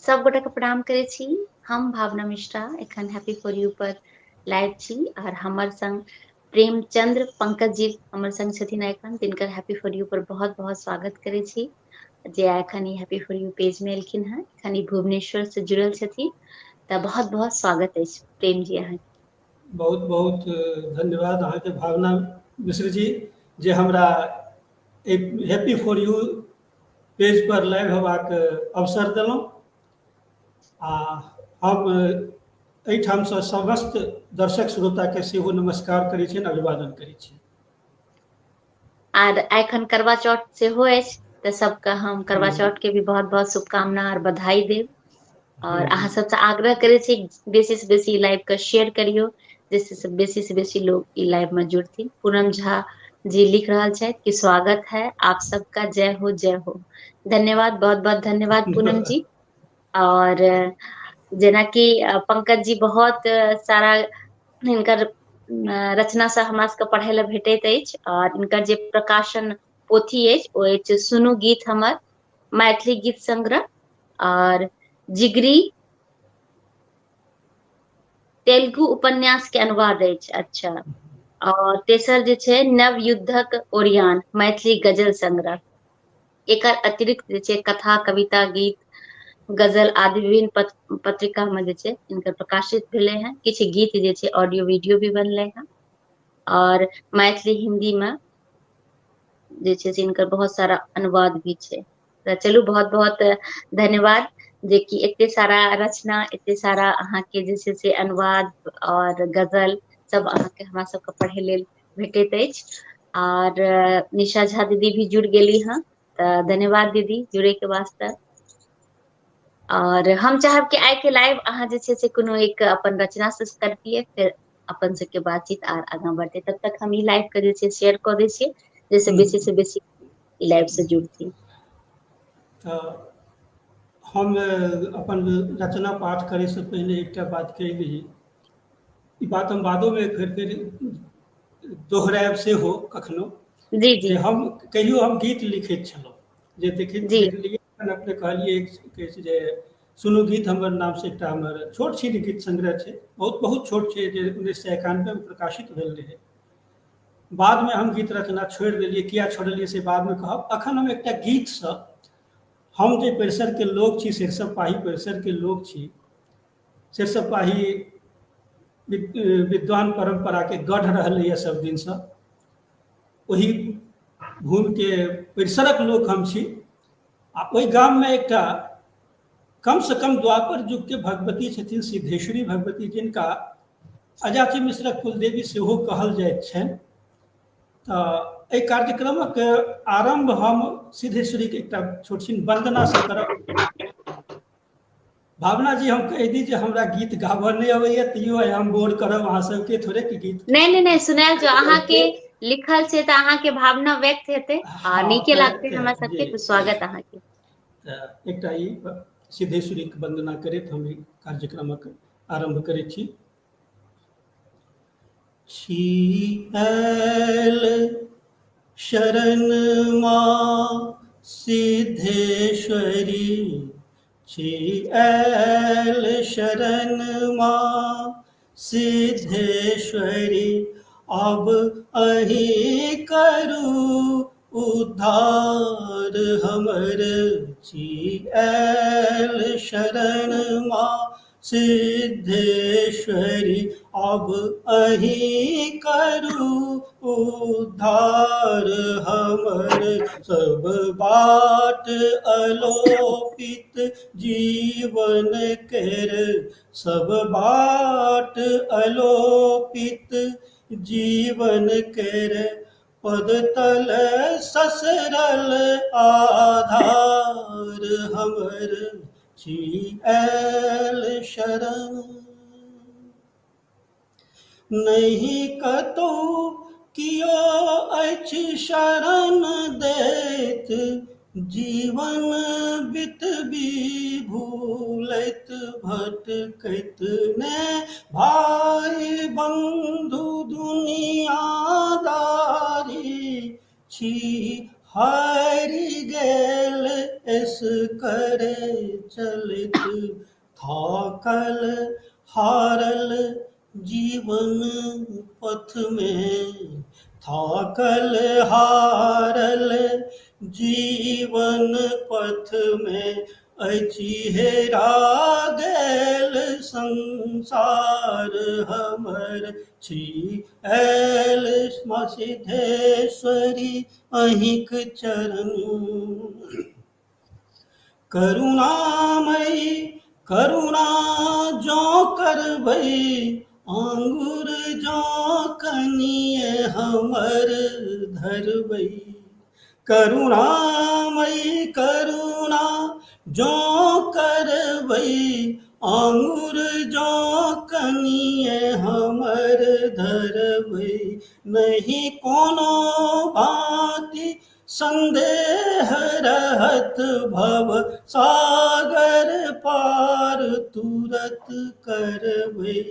सब गोटे के प्रणाम करे छी। हम भावना मिश्रा एखन हैप्पी फॉर यू पर लाइव छी और हमर संग प्रेमचंद्र पंकज जी हमर संग छथिन एखन, जिनकर हैप्पी फॉर यू पर बहुत बहुत स्वागत करे छी। जे एखन ई हैप्पी फॉर यू पेज में एलखिन हैं, एखन ई भुवनेश्वर से जुड़ल छथिन, त बहुत बहुत स्वागत अछि प्रेम जी अहाँ। बहुत बहुत धन्यवाद अहाँ के भावना मिश्र जी जे हमरा हैप्पी फॉर यू पेज पर लाइव होबाक अवसर देलहुँ। आ हम एहिठामसँ समस्त दर्शक श्रोताके सेहो नमस्कार करै छियनि, अभिवादन करै छी। आर एखन करवा चौथ सेहो अछि, त सबके हम करवा चौथ के भी बहुत बहुत शुभकामना और बधाई देब। और अहाँ सबसे आग्रह करे छी बेसी से बेसी लाइव के शेयर करियो, जैसे बेसी से बेसी लोग ई लाइव में जुड़थिन। पूनम झा जी लिख रहल छथि कि स्वागत है आप सबका, जय हो जय हो। धन्यवाद, बहुत बहुत धन्यवाद पूनम जी। और जेना कि पंकज जी बहुत सारा हिनकर रचना से हमरा सबके पढ़ै ले भेटैत अछि, और हिनकर जे प्रकाशन पोथी अछि ओ अछि सुनू गीत हमर मैथिली गीत संग्रह, और जिगरी तेलुगु उपन्यास के अनुवाद अछि। अच्छा, और तेसर जे छै नव युद्धक ओरियान मैथिली गजल संग्रह। एकर अतिरिक्त जे छै कथा, कविता, गीत, गजल आदि विभिन्न पत्रिका में जे छै इनकर प्रकाशित भेले हैं। किछ गीत जे छै ऑडियो वीडियो भी बनले हैं, और मैथिली हिंदी में जे छै से इनकर बहुत सारा अनुवाद भी छै। त चलू बहुत बहुत धन्यवाद जे कि एते सारा रचना, एते सारा अहाँ के जे छै से अनुवाद और गजल सब अहाँ के हमरा सबके पढ़े लेल भेटैत अछि। और निशा झा दीदी भी जुड़ गेली हैं, त धन्यवाद दीदी जुड़े के वास्ते। और हम चाहब कि आइ के लाइव अहाँ जे छै से कोनो एक अपन रचना से करतियै, फिर अपन सबके बातचीत आर आगाँ बढ़ते। तब तक हम ई लाइव के जे छै शेयर कऽ दै छियै, जैसे बेसी से बेसी ई लाइव से जुड़ती। तऽ हम अपन रचना पाठ करे से पहले एकटा बात कहि दी। ई बात हम बादो में फिर दोहराएब सेहो कखनो, जी जी जे हम कहियो हम गीत लिखैत छलहुँ, जे जी देखलियै अपने कहलियै जे सुनू गीत हमर नाम से एकटा हमर छोट छीन गीत संग्रह छै, बहुत बहुत छोट छै, जे 1991 में प्रकाशित भेल रहै। बाद में हम गीत रचना छोड़ि देलियै, किया छोड़लियै से बाद में कहब। अखन हम एकटा गीतसँ, हम जे परिसर के लोग छी, सरिसब पाही परिसर के लोग छी, सरिसब पाही विद्वान परंपरा के गढ़ रहलैए सब दिनसँ। ओही भूमि के परिसरक लोक हम छी। आ ओहि गाम में एकटा कम से कम द्वापर युग के भगवती छथिन, सिद्धेश्वरी भगवती, जिनका अजाची मिश्रक कुलदेवी सेहो कहल जाइत छनि। तऽ एहि कार्यक्रमक आरंभ हम सिद्धेश्वरी के एकटा छोट छिन वंदना से करब। भावना जी हम कहि दी जे हमरा गीत गाबऽ नहीं अबैया, तैयो आइ हम बोर करब अहाँ सबके थोड़े कि गीत नहीं नहीं सुनायल जो अहाँ के लिखल छै त अहाँ के भावना व्यक्त हेतै आ हाँ नीके लागतै हमरा जी सबके, तो स्वागत अहाँ के। एकटा ई सिद्धेश्वरी के वंदना करैत हम ई कार्यक्रमक आरंभ करै छी। आयल शरण माँ सिद्धेश्वरी, आयल शरण माँ सिद्धेश्वरी, अब अहीं करू उद्धार हमर। आयल शरण माँ सिद्धेश्वरी, अब अहीं करू उद्धार हमर। सब बाट अलोपित जीवन केर, सब बाट अलोपित जीवन केर, पद तल ससरल आधार हमर। आयल शरण नहीं कतहु कियो अछि शरण दैत, जीवन बितबी भूलैत भटकैत ने भाई बंधु दुनियादारी छी। हारि गेल एस करे चलित थाकल हारल जीवन पथ में, थाकल हारल जीवन पथ में, अछि हेरा गेल संसार हमर छी ऐल सिद्धेश्वरी अहिंक चरण। करुणामयी करुणा जो करबै, आंगुर जो कनिए हमर धरबै। करुणामयी करुणा जो करबै, आंगुर जो कनिए हमर धरबै। नहीं कोनो भांति संदेह रहत, भव सागर पार तुरत करबै।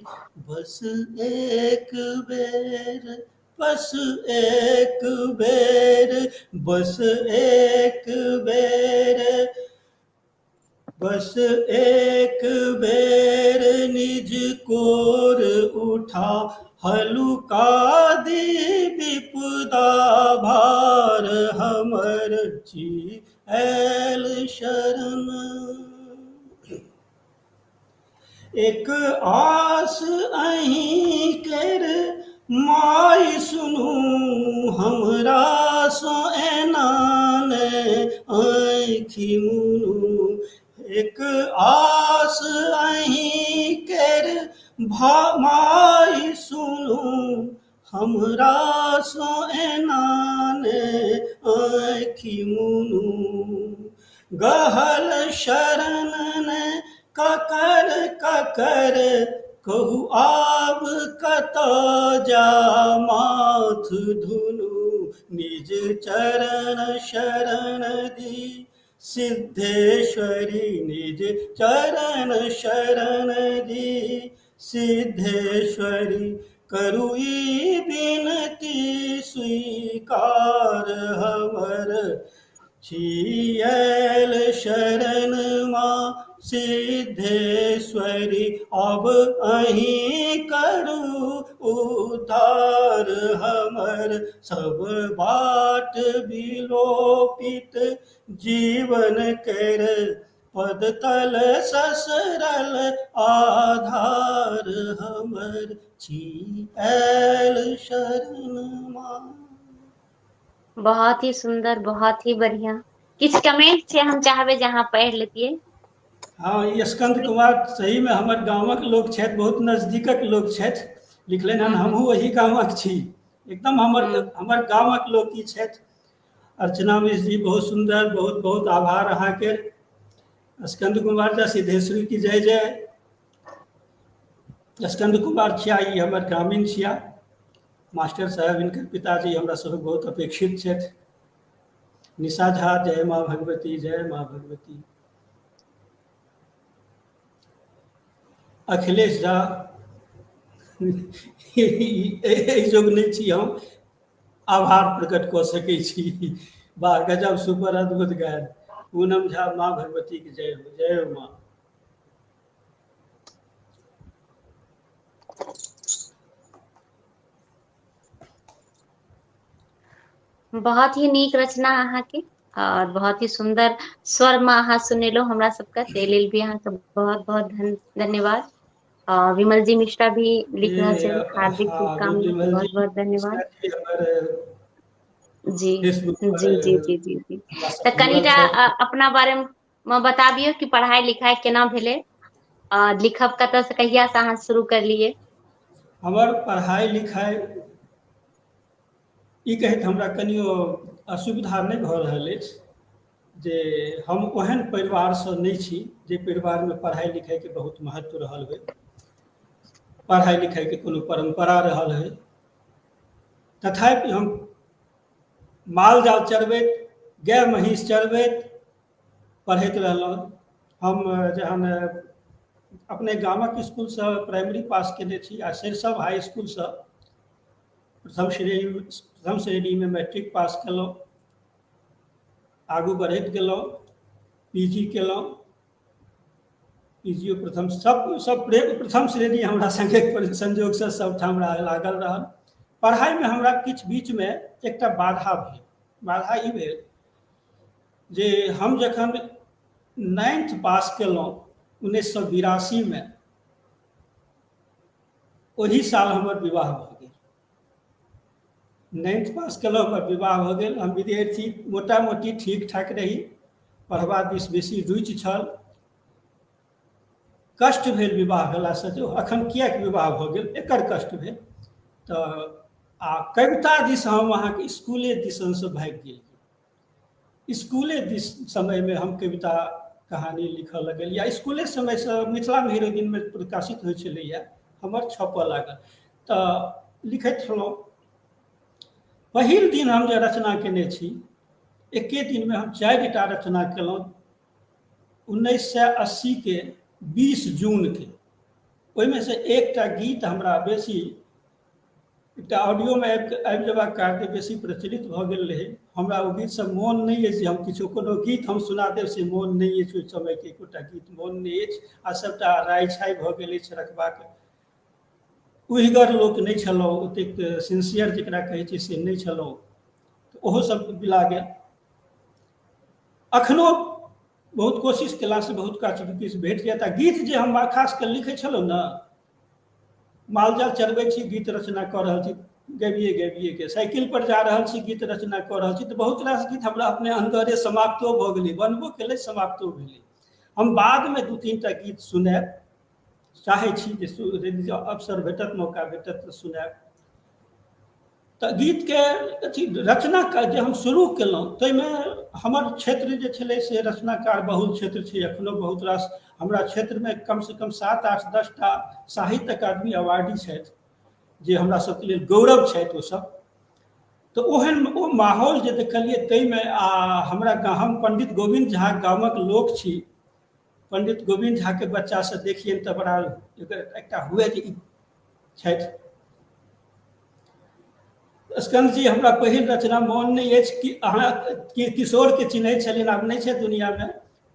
बस एक बेर बस एक बेर बस एक बेर बस एक बेर निज कोर उठा, हलुका दी विपदा भार हमर छी ऐल शरण। एक आस अहीं केर माय सुनू, हमरा सो एना ने आँखि मुनू। एक आस अहीं केर माय सुनू, हमरा सो एना ने आँखि मुनू। गहल शरण ने ककर ककर कहू आब कतऽ जा माथ धुनु। निज चरण शरण दी सिद्धेश्वरी, निज चरण शरण दी सिद्धेश्वरी। करू ई बिनती स्वीकार हमर छी ऐल शरण माँ सिद्धेश्वरी। अब अहीं करू उद्धार हमर, सब बाट विलोपित जीवन केर पद तल ससरल आधार हमर छी ऐल शरण माँ। बहुत ही सुंदर, बहुत ही बढ़िया। किछ कमेंट छै हम चाहबै जहाँ पढ़ि लेतियै। हाँ, ई स्कंद कुमार सही में हमर गामक लोक छथि, बहुत नजदीकक लोक छथि। लिखलनि हन हमहूँ ओही गामक छी, एकदम हमर गामक लोक ई छथि। अर्चना मिश्र जी बहुत सुंदर, बहुत बहुत आभार अहाँके। स्कंद कुमार झा सिद्धेश्वरी की जय जय। स्कंद कुमार छिया ई हमर ग्रामीण छिया। मास्टर साहब इनकर पिताजी हमरा सब बहुत अपेक्षित छथि। निशा झा जय माँ भगवती, जय माँ भगवती। अखिलेश झा जोग नहीं छी हम, आभार प्रकट कऽ सकै छी। वाह गजब, सुपर अद्भुत गायन। पूनम झा माँ भगवती की जय हो, जय हो माँ। बहुत ही नीक रचना अहाँके और बहुत ही सुंदर स्वर में अहाँ सुनेलो हमरा सबके, ताहि लेल भी अहाँके बहुत बहुत धन्यवाद। विमल जी मिश्रा भी लिख रहा ये है, हार्दिक हाँ, शुभकामना, विमल बहुत जी बहुत धन्यवाद हमारे जी। फेसबुक पर जी जी जी जी जी। हमरा तऽ साथ जुड़ल कनिटा छथि। अपना बारे में बताबियौ कि पढ़ाई लिखाई केना भेलै, लिखब कतऽ से कहिया से अहाँ शुरू करलियै। हमर पढ़ाई लिखाई ई कहैत हमरा कनियो असुविधा नहि भऽ रहल अछि जे हम ओहन परिवारसँ नहि छी जे परिवारमे पढ़ाई लिखाइके बहुत महत्व रहल होइ, पढ़ाई लिखाइके कोनो परंपरा रहल होइ। तथापि हम माल जाल चरबैत, गाय महींस चरबैत पढ़ैत रहलहुँ। हम जहन अपने गामक स्कूलसँ प्राइमरी पास केने छी आ सरिसब हाई इसकुलसँ प्रथम श्रेणीमे मैट्रिक पास केलहुँ। आगू बढ़ैत गेलहुँ। पीजी केलहुँ, पीजीओ प्रथम सब प्रथम श्रेणी हमरा संगे संजोगसँ सबठाम हमरा लागल रहल। पढ़ाइमे हमरा किछु बीचमे एकटा बाधा भेल। बाधा ई भेल जे हम जखन 9th पास केलहुँ 1982 ओही साल हमर विवाह भऽ गेल। 9th पास केलहुँ, हमर विवाह भऽ गेल। हम विद्यार्थी मोटा मोटी ठीक ठाक रही, पढ़बा दिस बेसी रुचि छल। कष्ट भेल विवाह भेलासँ, जो एखन किएक विवाह भऽ गेल एकर कष्ट भेल। तऽ आ कविता दिस हम अहाँके स्कूले दिसनसँ भागि गेलियै। स्कूले दिस समयमे हम कविता कहानी लिखऽ लगल, या स्कूले समयसँ मिथिला मेहरोदिनमे प्रकाशित होइ छलैया, हमर छपऽ लागल तऽ लिखैत छलहुँ। पहिल दिन हम जे रचना केने छी, एके दिनमे हम 4टा रचना केलहुँ। 1980 के 20 जून के, ओहिमे से एकटा गीत हमरा बेसी, एकटा ऑडियोमे आबि जेबाक कारणे बेसी प्रचलित भऽ गेल रहै। हमरा ओ गीतसँ मोन नहि अछि जे हम किछो कोनो गीत हम सुना देब, से मोन नहीं अछि। ओहि समयके एकोटा गीत मोन नहीं अछि, आ सबटा राय छाय भऽ गेल अछि रखबाक। उहिगर लोक नहीं छलहुँ, ओतेक सिंसियर जकरा कहै छै से नहीं छलहुँ, ओहो सब बिला गेल। अखनो बहुत कोशिश केलासँ बहुत काज किछु भेट जायत। आ गीत जे हम खास कऽ लिखै छलहुँ ने, मालजाल चरबै छी गीत रचना कऽ रहल छी, गबिए के साइकिल पर जा रहल छी गीत रचना कऽ रहल छी, तऽ बहुत रास गीत हमरा अपने अन्दरे समाप्तो भऽ गेलै, बनबो केलै समाप्तो भेलै। हम बादमे 2-3टा गीत सुनायब चाहै छी, जे अवसर भेटत, मौका भेटत तऽ सुनायब। तऽ गीतके अथी रचना जे हम शुरू केलहुँ, ताहिमे हमर क्षेत्र जे छलै से रचनाकार बहुल क्षेत्र छै। एखनो बहुत रास हमरा क्षेत्रमे कमसँ कम 7-8-10टा साहित्य अकादमी अवार्डी छथि, जे हमरा सबके लेल गौरव छथि ओसब। तऽ ओहन ओ माहौल जे देखलियै ताहिमे, आ हमरा हम पंडित गोविंद झा गामक लोक छी, पंडित गोविंद झाके बच्चासँ देखियनि तऽ बड़ा एकटा हुए जे ई छथि। स्कंद जी, हमरा पहिल रचना मोन नहीं अछि कि अहाँ किशोरके चिन्हैत छलियनि, आब नहीं छै दुनियामे।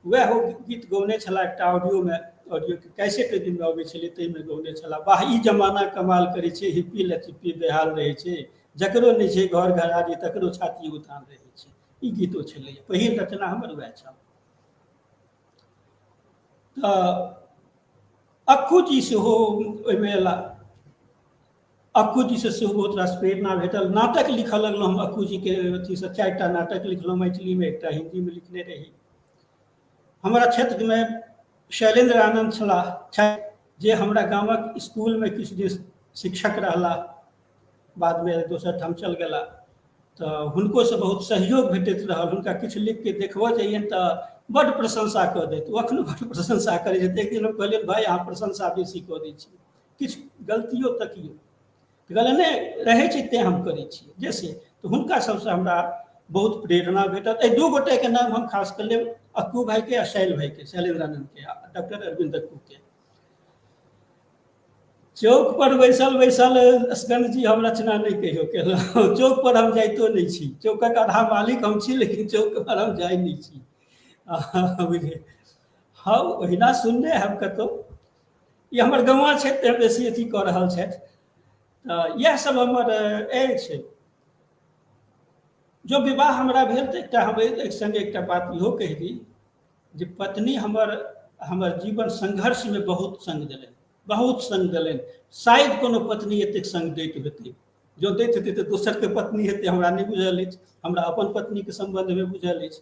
वएह ओ गीत गौने छला एकटा ऑडियोमे, ऑडियो कैसेट दिनमे अबै छलै, ताहिमे गौने छला। वाह ई जमाना कमाल करै छै, हिप्पी लचिप्पी बेहाल रहै छै, जकरो नहीं छै घर घरारी तकरो छाती उतान रहै छै। ई गीतो छलै, पहिल रचना हमर वएह छल। तऽ अक्कू जी सेहो ओहिमे अयला। अक्कू जी से सेहो बहुत रास प्रेरणा भेटल। नाटक लिखऽ लगलहुँ हम अक्कू जीके अथीसँ, 4टा नाटक लिखलहुँ मैथिलीमे, एकटा हिन्दीमे लिखने रही। हमारा क्षेत्रमे शैलेंद्र आनंद छथि, जे हमरा गामक स्कूलमे किछु दिन शिक्षक रहला, बादमे दोसर ठाम चल गेला। तऽ हुनकोसँ बहुत सहयोग भेटैत रहल। हुनका किछु लिख के देखबऽ जइयनि तऽ बड्ड प्रशंसा कऽ दैत, ओ एखनो बड्ड प्रशंसा करै छथि। एक दिन हम कहलियनि भाइ अहाँ प्रशंसा बेसी कऽ दै छी, किछु गलतियो तकियौ, तऽ कहलनि नहि रहै छै तेँ हम करै छी जैसे। तऽ हुनका सबसँ हमरा बहुत प्रेरणा भेटत। एहि 2 गोटेके नाम हम खास कऽ लेब, अक्कू भाइके आ शैल भाइके, शैलेंद्र आनंदके आ डॉक्टर अरविंद अक्कूके। चौक पर बैसल बैसल स्कंद जी हम रचना नहीं कहियो केलहुँ। चौक पर हम जाइतो नहीं छी, चौकक आधा मालिक हम छी, लेकिन चौक पर हम जाइ नहीं छी। बुझलिए, हाँ ओहिना सुनने हैब कतहु, ई हमर गौवा छथि तेँ बेसी अथी कऽ रहल छथि। तऽ इएह सब हमर अछि। जो विवाह हमरा भेल तऽ एकटा हम एक संगे एकटा बात इहो कहि दी, जे पत्नी हमर जीवन संघर्षमे बहुत संग देलनि, बहुत संग देलनि। शायद कोनो पत्नी एतेक संग दैत हेतै, जो दैत हेतै तऽ दोसरके पत्नी हेतै, हमरा नहीं बुझल अछि। हमरा अपन पत्नीके सम्बन्धमे बुझल अछि।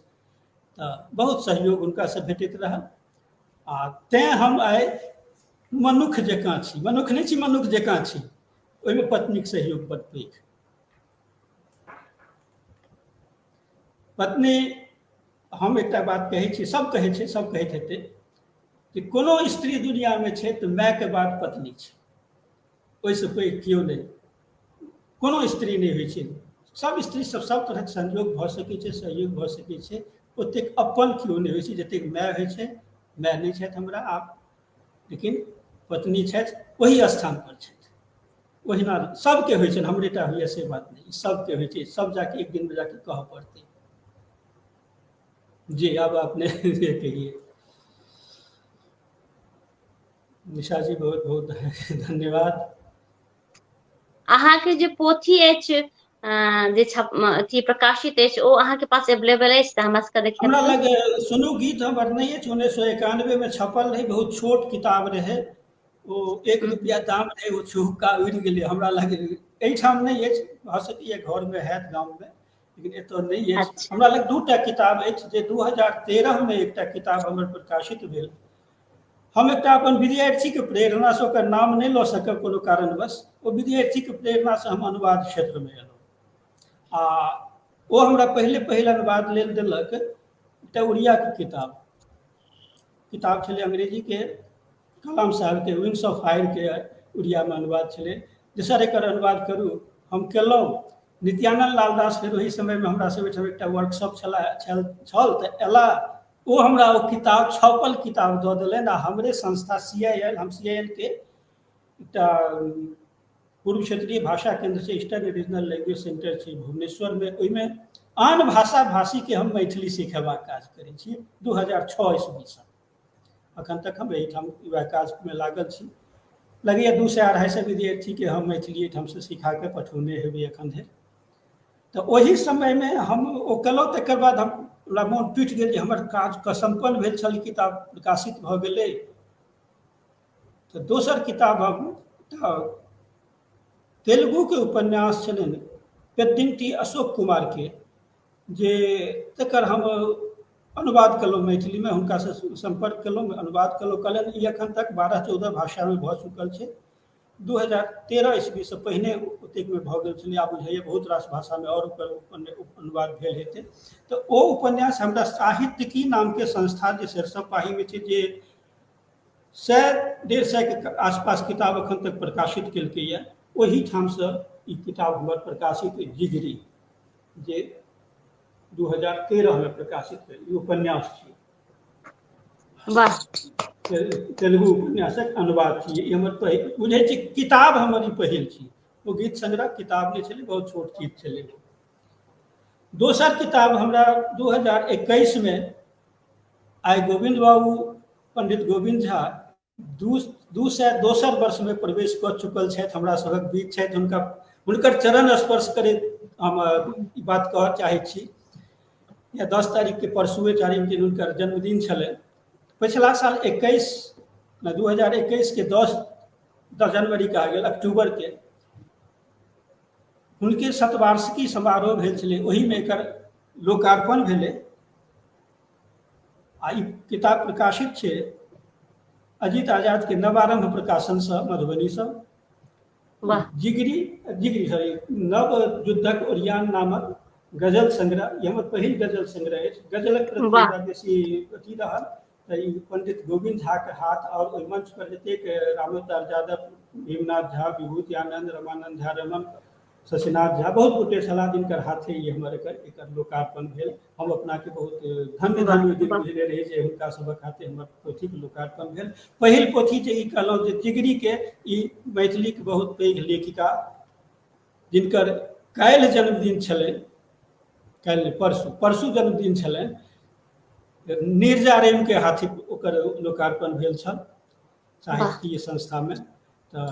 तऽ बहुत सहयोग हुनकासँ भेटैत रहल, आ तेँ हम आइ मनुख जकाँ छी। मनुख नहीं छी, मनुख जकाँ छी। ओहिमे पत्नीके सहयोग बड्ड पैघ। पत्नी, हम एकटा बात कहै छी, सब कहै छै, सब कहैत हेतै, कि कोनो स्त्री दुनियामे छै तऽ मायके बाद पत्नी छै, ओहिसँ पैघ केओ नहि, कोनो स्त्री नहीं होइ छै। सब स्त्री सब तरहक संयोग भऽ सकै छै, सहयोग भऽ सकै छै, ओतेक अपन केओ नहीं होइ छै जतेक माय होइ छै। माय नहीं छथि हमरा आब, लेकिन पत्नी छथि, ओही स्थान पर छथि। ओहिना सबके होइ छनि, हमरेटा होइए से बात नहीं, सबके होइ छै। सब जाके एक दिन में जाके कहऽ पड़तै। जी, अब आपने ये कहिए। निशा जी बहुत बहुत धन्यवाद। अहाँ के जे पोथी अछि जे छप अथी प्रकाशित अछि ओ अहाँ के पास अवेलेबल अछि तऽ हमरा सबके देखायब हमरा तऽ। लग सुनू गीत हमर नहीं अछि, 1991 में छपल रहे, बहुत छोट किताब रहे, वो ₹1 दाम रहे, वो चुहुक्का उड़ि गेलै हमरा लग। एहिठाम नहीं अछि, भऽ सकैए घर में हैत गाँव में, लेकिन एतऽ नहीं अछि। अच्छा हमरा लग 2टा किताब अछि जे 2013 में एकटा किताब हमर प्रकाशित भेल। हम एकटा अपन विद्यार्थी के प्रेरणा से ओकर नाम नहीं लऽ सकब कोनो कारणवश, ओ विद्यार्थी के प्रेरणा से हम अनुवाद क्षेत्र में एलहुँ आ ओ हमरा पहिले पहिल अनुवाद लेल देलक एकटा उड़िया के किताब छलै अंग्रेजी के, कलाम साहब के विंग्स ऑफ फायर के उड़िया में अनुवाद छलै, जे सर एकर अनुवाद करू। हम केलहुँ। नित्यानंद लाल दास फेर ओहि समय में हमरा सब ओहिठाम एकटा वर्कशॉप छल तऽ एला, ओ हमरा ओ किताब छपल किताब दऽ देलनि आ हमरे संस्था CIL, हम CIL के एकटा पूर्व क्षेत्रीय भाषा केंद्र छै, ईस्टर्न रीजनल लैंग्वेज सेंटर छै भुवनेश्वर में, ओहिमें आन भाषा भाषी के हम मैथिली सिखेबाक काज करै छी 2006 ईस्वी से। अखन तक हम एहिठाम वएह काज में लागल छी। लगैए 200-250 विद्यार्थी के हम मैथिली एहिठाम से सिखा के पठौने हेबै एखन धरि। तऽ ओहि समय में हम ओ केलहुँ, तकर बाद हमरा मोन टूटि गेल जे हमर काज संपन्न भेल छल, किताब प्रकाशित भऽ गेलै। तऽ दोसर किताब हम तेलुगु के उपन्यास छलनि पेद्दिंटी अशोक कुमार के, जे तकर हम अनुवाद केलहुँ मैथिली में, हुनका से संपर्क केलहुँ, अनुवाद केलहुँ, कहलनि ई एखन तक 12-14 भाषा में भऽ चुकल छै। 2013 ईस्वी से पहिने ओतेक में भऽ गेल छलै, आब बुझाइए बहुत रास भाषा में और ओकर अनुवाद भेल हेतै। तऽ ओ उपन्यास हमरा साहित्यिकी नाम के संस्था जे सरिसब पाही में छै, जे 100-150 के आसपास किताब एखन तक प्रकाशित केलकैए, ओही ठाम से ई किताब हमर प्रकाशित जिगरी, जे 2013 में प्रकाशित भेल, ई उपन्यास छी, वाह। तेलुगु उपन्यासक अनुवाद छी। ई हमर पहिल, बुझै छी किताब हमर ई पहिल छी। वो गीत संग्रह किताब नहीं छलै, बहुत छोट चीज छलै। दोसर किताब हमरा 2021 में आइ गोविंद बाबू, पंडित गोविंद झा 202 वर्ष में प्रवेश कऽ चुकल छथि, हमरा सभक बीच छथि। हुनकर चरण स्पर्श करैत हम ई बात कहऽ चाहै छी, या 10 तारीख के परसुए चारिम दिन हुनकर जन्मदिन छलै। पिछला साल 2021 के 10 जनवरी कहा गेल, अक्टूबर के हुनके शतवार्षिकी समारोह भेल छलै, ओही में एकर लोकार्पण भेलै। आ ई किताब प्रकाशित छै अजीत आजाद के नवारंभ प्रकाशन से, मधुबनी से। वाह जिगरी सॉरी, नव युद्धक ओरियान नामक गजल संग्रह, ये हमर पहिल गजल संग्रह अछि। गजलक प्रति वाह। हमरा बेसी अथी रहल, तऽ ई पंडित गोविंद झा के हाथ, और ओहि मंच पर जतेक रामोदार यादव, भीमनाथ झा, विभूति आनंद, रमानंद झा, रमन, शशिनाथ झा, बहुत गोटे छलाह जिनकर हाथे ई हमर एकर लोकार्पण भेल। हम अपना के बहुत धन्य वाह धन्य दिन वाह बुझने रही जे हुनका सभक हाथे हमर पोथी के लोकार्पण भेल। पहिल पोथी जे ई कहलहुँ जे जिगरी के, ई मैथिली के बहुत पैघ लेखिका, जिनकर काल्हि जन्मदिन छलै, काल्हि परसू जन्मदिन छलनि, नीरजा रेम के हाथी ओकर लोकार्पण भेल छल वाह। साहित्यिकीय संस्था में। तऽ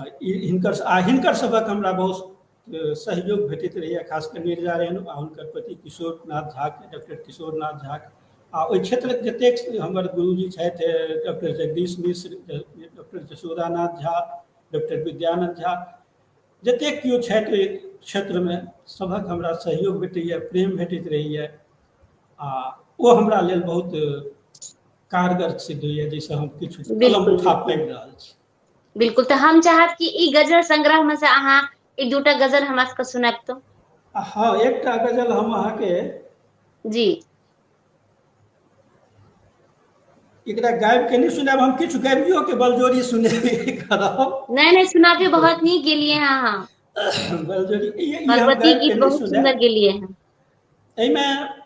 हिनकर सभक हमरा बहुत सहयोग भेटैत रहैए, खासकर नीरजा रेम आ हुनकर पति किशोर नाथ झा के, डॉक्टर किशोर नाथ झा के। आ ओहि क्षेत्रक जतेक हमर गुरुजी छथि, doctor Jagdish Mishra, doctor जशोदानाथ Jha, doctor Vidyanand Jha, जतेक केओ छथि ओहि क्षेत्र में, सभक हमरा सहयोग भेटैए, प्रेम भेटैत रहैए, आ ओ हमरा लेल बहुत कारगर सिद्ध होइए, जाहिसँ हम किछु कलम बिल्कुल उठा बिल्कुल पाबि रहल छी। बिल्कुल। तऽ हम चाहब कि ई गजल संग्रह में से अहाँ एक दूटा गजल हमरा सबके सुनाब तो। हाँ, एकटा गजल हम अहाँके जी। एकरा गाबि के नहीं सुनाब, हम किछु गाबियो के बलजोरी सुनेबे करब। नहीं नहीं, सुनाबे बहुत नीक गेलिए हैं अहाँ, बलजोरी ई हम भगवती गाबि के गीत नहीं बहुत सुंदर सुनाब। गेलिए हैं। एहिमें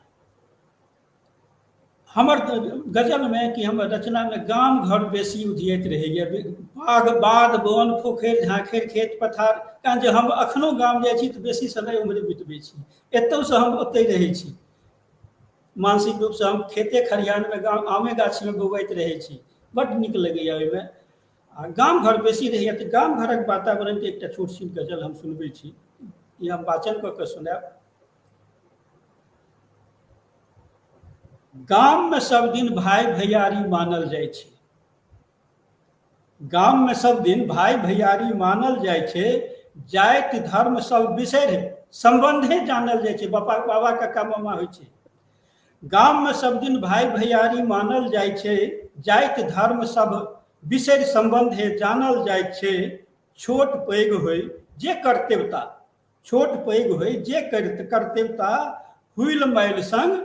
हमर गजल में कि हमर रचना में गाम घर बेसी उधियैत रहैए, बाध वन पोखरि झाँखरि खेत पथार, कारण जे हम अखनो गाम जाइ छी तऽ बेसी समय उम्हरे बितबै छी, एतहुसँ हम ओतहि रहै छी। मानसिक रूप से हम खेते खरिहान में गाँव आमे गाछी में बौआइत रहे छी, बड्ड नीक लगैया ओहिमे। आ गाम घर बेसी रहैया तऽ गाम घरक वातावरण के एकटा छोट छीन गजल हम सुनबै छी, ई हम वाचन कऽ के सुनायब। गाम में सब दिन भाई भैयारी मानल जाइ छै, गाम में सब दिन भाई भैयारी मानल जाइ छै, जाति धर्म सब बिसरि संबंधे जानल जाइ छै, बाबा बाबा काका मामा होइ छै। गाम में सब दिन भाई भैयारी मानल जाइ छै, जाति धर्म सब बिसरि संबंधे जानल जाइ छै। छोट पैघ होय जे कर्तव्यता, छोट पैघ होय जे कर्तव्यता, हुइल माइल संग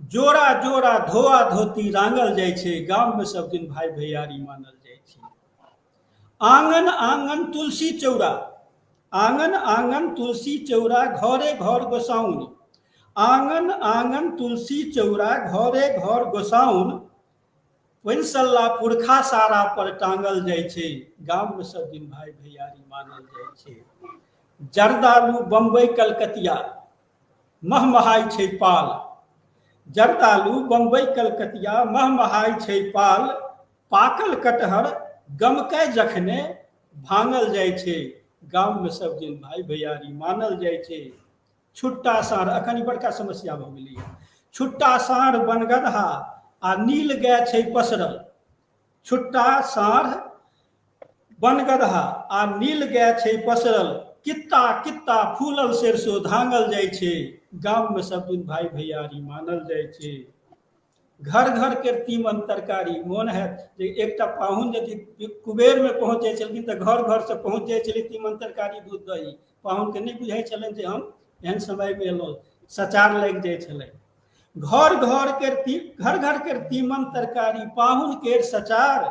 जोड़ा जोड़ा धोआ धोती रांगल जाइ छै। गाम में सब दिन भाई भैयारी मानल जाइ छै। आंगन आंगन तुलसी चौरा, आंगन आंगन तुलसी चौरा, घरे घर गोसाउन, आंगन आंगन तुलसी चौरा, घरे घर गोसाउन, वंशल्ला पुरखा सारा पर टांगल जाइ छै। गाम में सब दिन भाई भैयारी मानल जाइ छै। जर्दालू बम्बई कलकतिया, महमहाइ छै पाल, जर्दालू बम्बई कलकतिया, महमहाइ छै पाल, पाकल कटहर गमकै जखने भांगल जाइ छै। गाम में सब दिन भाई भैयारी मानल जाइ छै। छुट्टा साँढ़, अखन ई बड़का समस्या भऽ गेलैए, छुट्टा साँढ़ बनगदहा आ नील गाय छै पसरल, छुट्टा साँढ़ बनगदहा आ नील गाय छै पसरल, कित्ता कित्ता फूलल सरसों धांगल जाइ छै। गाम में सब दिन भाई भैयारी मानल जाइ छै। घर घर के तीमन तरकारी, मोन हैत जे एकटा पाहुन यदि कुबेर में पहुँच जाइ छलखिन तऽ घर घर से पहुँच जाइ छलै तीमन तरकारी दूध दही। पाहुन के नहि बुझाइ छलनि जे हम एहन समय में एलहुँ, सचार लागि जाइ छलै। घर घर के तीमन तरकारी, पाहुन के सचार,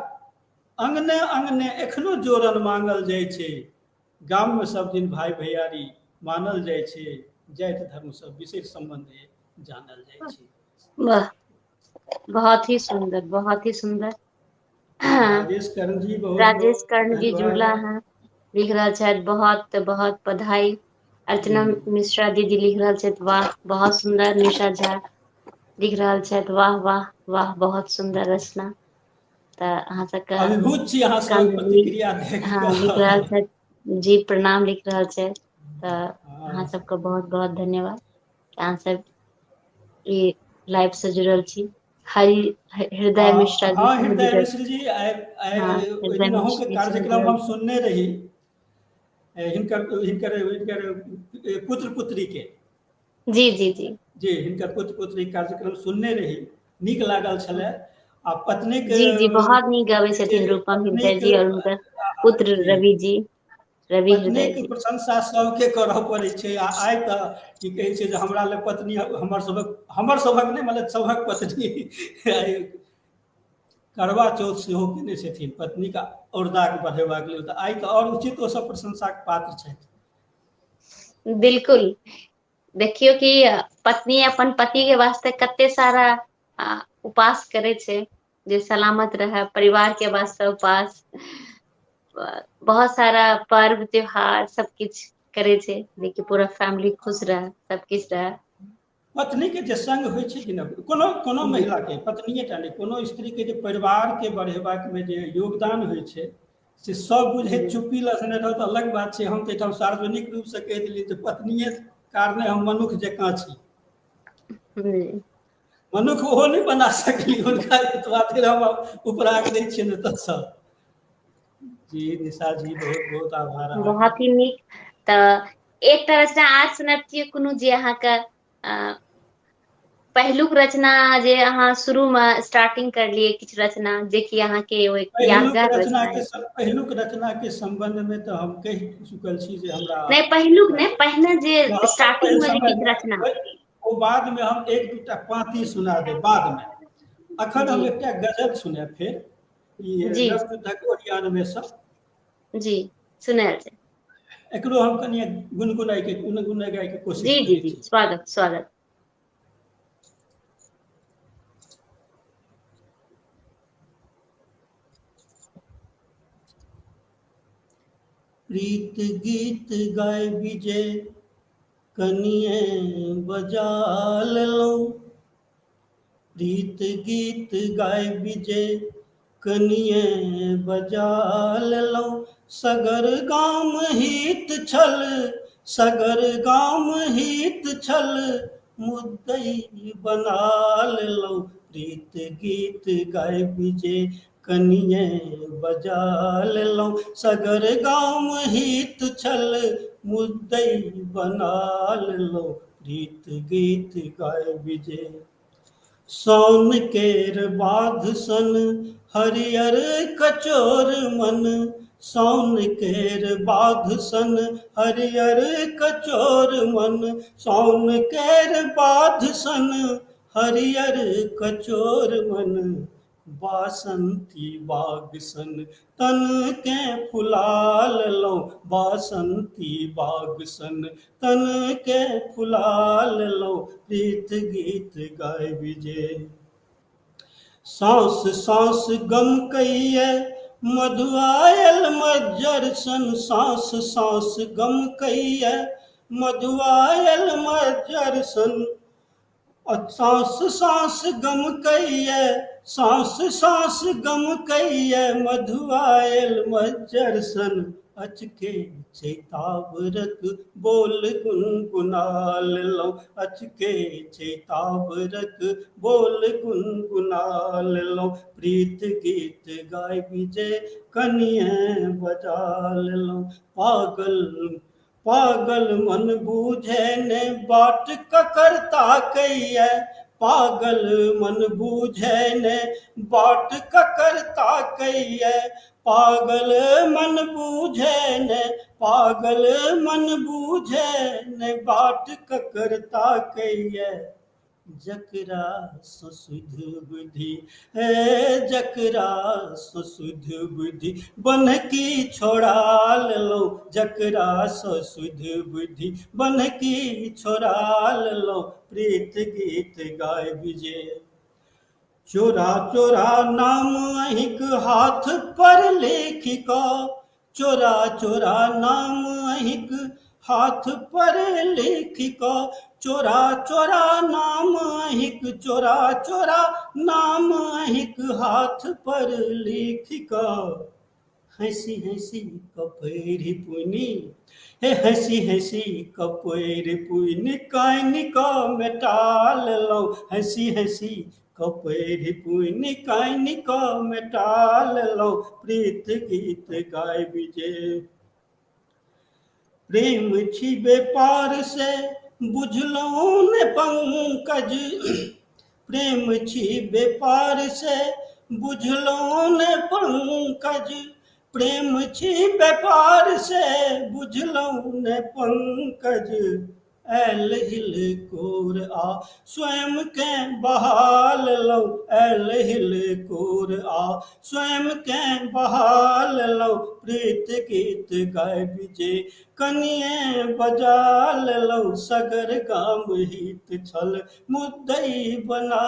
अंगने अंगने एखनो जोरन मांगल जाइ छै। गाम में सब दिन भाई भैयारी मानल जाइ छै, जाति धर्म सब विशेष संबंध जानल जाइ छै। वाह, बहुत ही सुंदर, बहुत ही सुंदर। राजेश कर्ण जी बहुत राजेश बहुत कर्ण जी जुड़ला धन्यवाद। हैं, लिख रहल छथि बहुत बहुत बधाई। जी अर्चना मिश्रा दीदी लिख रहल छथि वाह बहुत सुंदर। निशा झा लिख रहल छथि वाह वाह वाह बहुत सुंदर रचना। तऽ अहाँ सबके अभिभूत छी अहाँ सब कामली प्रतिक्रिया देख हाँ लिख रहल कऽ। छथि जी, प्रणाम लिख रहल छथि। तऽ अहाँ हाँ, सबके बहुत बहुत धन्यवाद, अहाँ सब ई लाइव से जुड़ल छी। हरि हृदय मिश्रा जी हाँ सेहो हृदय जुड़ल, मिश्र जी, हाँ ओहि हृदय दिन अहूँके मिश्र जी सेहो कार्यक्रम जुड़ल। हम सुनने रही, हिनकर हिनकर हिनकर पुत्र पुत्री के, जी जी जी जी हिनकर पुत्र पुत्री कार्यक्रम सुनने रही, नीक लागल छलै। आ पत्नीक जी जी बहुत नीक गबै जे छै छथिन रूपम हृदय पत्नीक जी और हुनकर पुत्र जी रवि जी, रवि हृदय पत्नीक जी। प्रशंसा सबके करऽ पड़ै छै। आ आइ तऽ की कहै छै जे हमरा लग पत्नी, हमर सभक नहि मतलब सभक पत्नी आइ करवा चौथ सेहो केने छथिन पत्नीके औरदाके बढ़ेबाक लेल, तऽ आइ तऽ आओर उचित ओसभ प्रशंसाके पात्र छथि। बिल्कुल, देखियौ कि पत्नी अपन पति के वास्ते कते सारा उपास करे छै, जे सलामत रहे परिवार के वास्ते उपास, बहुत सारा पर्व त्योहार सब किछ करे छै, जेकि पूरा फैमिली खुश रहे, सब किछ रहे। पत्नीके जे संग होइ छै कि नहि, कोनो कोनो जी महिलाके, पत्निये टा नहि, कोनो स्त्रीके जे परिवारके बढ़ेबाकमे जे योगदान होइ छै से सब बुझे जी चुप्पी लसने रहत अलग बात छै। हम तऽ एहिठाम सार्वजनिक रूपसँ कहि देलियै जे पत्निये कारणे हम मनुष्य जकाँ छी। जी मनुष्य ओहो नहि बना सकली हुनका एतबा फेर हम उपराग दै छियनि एतऽसँ। जी निशा जी बहुत बहुत आभार अहाँके। बहुत ही नीक। तऽ एकटा रचना आज सुनबतियै कोनो जे अहाँके पहिलुक रचना जे अहाँ शुरू में स्टार्टिंग करलियै किछु रचना, जेकि अहाँके ओ यादगार रचना अछि। पहिलुक रचनाके सम्बन्धमे तऽ हम कहि चुकल छी जे हमरा नहि पहिलुक नहि, पहिने जे स्टार्टिंग पहिल में जे समय किछु रचना। ओ बादमे हम एक दूटा पाँति सुना देब बादमे। अखन जी हम एकटा गजल सुनायब फेर, ई जी नवयुद्धक ओरियानमे सँ। जी सुनायल जाय। एकरो हम कनि गुनगुनाइके जी कोशिश जी करै जी छी। स्वागत स्वागत। प्रीत गीत गाय विजय कनिए बजा लेलहुँ, प्रीत गीत गाय विजय कनिए बजा लेलहुँ सगर गाम हित छल सगर गाम हित छल मुद्दै बना लेलहुँ प्रीत गीत गाय विजय कनिए बजा लेलहुँ सगर गाम हित छल मुद्दै बना लेलहुँ प्रीत गीत गाय विजय सोन केर बाध सन हरियर कचोर मन सोन केर बाध सन हरियर कचोर मन सोन केर बाध सन हरियर कचोर मन बासंती बाग सन तन के फुला लेलहुँ बासंती बाग सन तन के फुला लेलहुँ प्रीत गीत गाय विजय सांस सांस गम कहिए मधुआयल मज्जर सन सांस सांस गम कहिए मधुआयल मज्जर सन सांस सांस गम कहिए सांस सांस गम कहिए मधुआयल मज्जर सन अचके चैतावरक बोल गुनगुना लेलहुँ अचके चैतावरक बोल गुनगुना लेलहुँ प्रीत गीत गाय विजय कनिए बजा लेलहुँ पागल मन बूझे ने बाट ककरता कहिए पागल मन बूझे ने बाट ककरता कहिए पागल मन बूझे ने पागल मन बूझे ने बाट ककरता कहिए जकरा सुध बुद्धि है जकरा सुध बुद्धि बनकी छोड़ा लेलहुँ जकरा सुध बुद्धि बनकी छोड़ा लेलहुँ प्रीत गीत गाय विजय चोरा चोरा नाम अहिक हाथ पर लिखि कऽ चोरा चोरा नाम अहिक हाथ पर लिखि कऽ चोरा चोरा नाम अहिक चोरा चोरा नाम अहिक हाथ पर लिखि कऽ हँसी हँसी कपड़ि पुनि हे हँसी हँसी कपड़ि पुनि कानि कऽ मेटा लेलहुँ हँसी हँसी कपड़ि पुनि कानि कऽ मेटा लेलहुँ प्रीत गीत गाय विजय प्रेम छी व्यापार से बुझलहुँ ने पंकज प्रेम छी व्यापार से बुझलहुँ ने पंकज प्रेम छी व्यापार से बुझलहुँ ने पंकज आयल हिल कोर आ स्वयं के बहा लेलहुँ आयल हिल कोर आ स्वयं के बहा लेलहुँ प्रीत गीत गाय विजय कनिए बजा लेलहुँ सगर गाम हित छल मुद्दै बना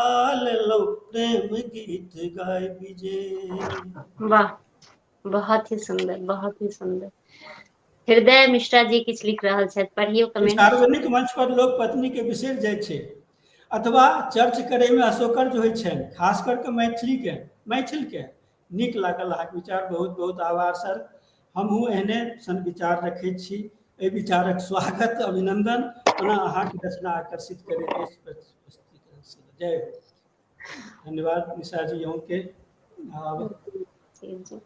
लेलहुँ प्रेम गीत गाय विजय वाह, बहुत ही सुंदर, बहुत ही सुंदर। हृदय मिश्रा जी किछु लिख रहल छथि, पढ़ियौ कमेंट। सार्वजनिक मंच पर लोग पत्नी के बिसरि जाइ छै अथवा चर्च करैमे अशोकर्ज होइ छनि, खास करके मैथिलके नीक लागल अहाँके विचार, बहुत बहुत आभार सर। हमहूँ एहने सन विचार रखै छी, एहि विचारक स्वागत अभिनंदन, ओना अहाँके रचना आकर्षित करैत अछि। जय हो, धन्यवाद निशा जी अहूँके। जी जी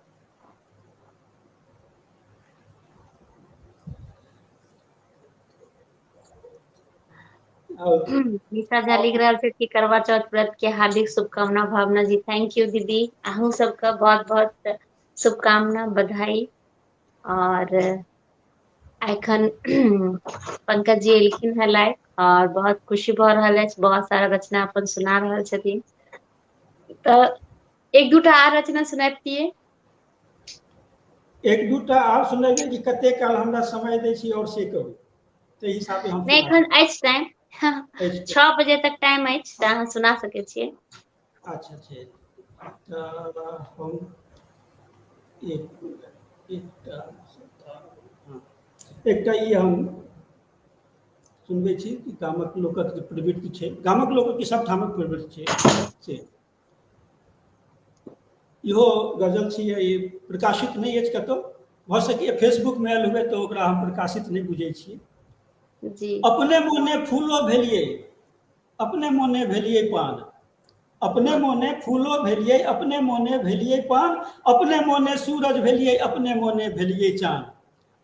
निशा झा लिख रहल छै कि करवा चौथ व्रत के हार्दिक शुभकामना। भावना जी थैंक यू दीदी, अहूँ सबका बहुत बहुत शुभकामना, बधाई। और एखन पंकज जी एलखिन है लाइव और बहुत खुशी भऽ रहल अछि, बहुत सारा रचना अपन सुना रहल छथिन। तऽ एक दूटा आर रचना सुनाबितियै। एक दूटा आर सुनेबै कि कते काल हमरा समय दै छी और से कहू, ताहि हिसाबे हम नहि सुना एखन अछि टाइम, 6 बजे तक टाइम अछि तऽ अहाँ सुना सकै छियै। अच्छा छै, तऽ हम एकटा ई हम सुनबै छी कि गामक लोकक जे प्रवृत्ति छै, गामक लोकक की सब ठामक प्रवृत्ति छै से इहो गजल छै, ई प्रकाशित नहीं अछि कतौ, भऽ सकैए फेसबुकमे आयल हुए तऽ ओकरा हम प्रकाशित नहीं बुझै छियै। जी अपने मोने फूलो भेलिए, अपने मोने भेलिए पान, अपने मोने फूलो भेलिए, अपने मोने भेलिए पान, अपने मोने सूरज भेलिए, अपने मोने भेलिए चाँद,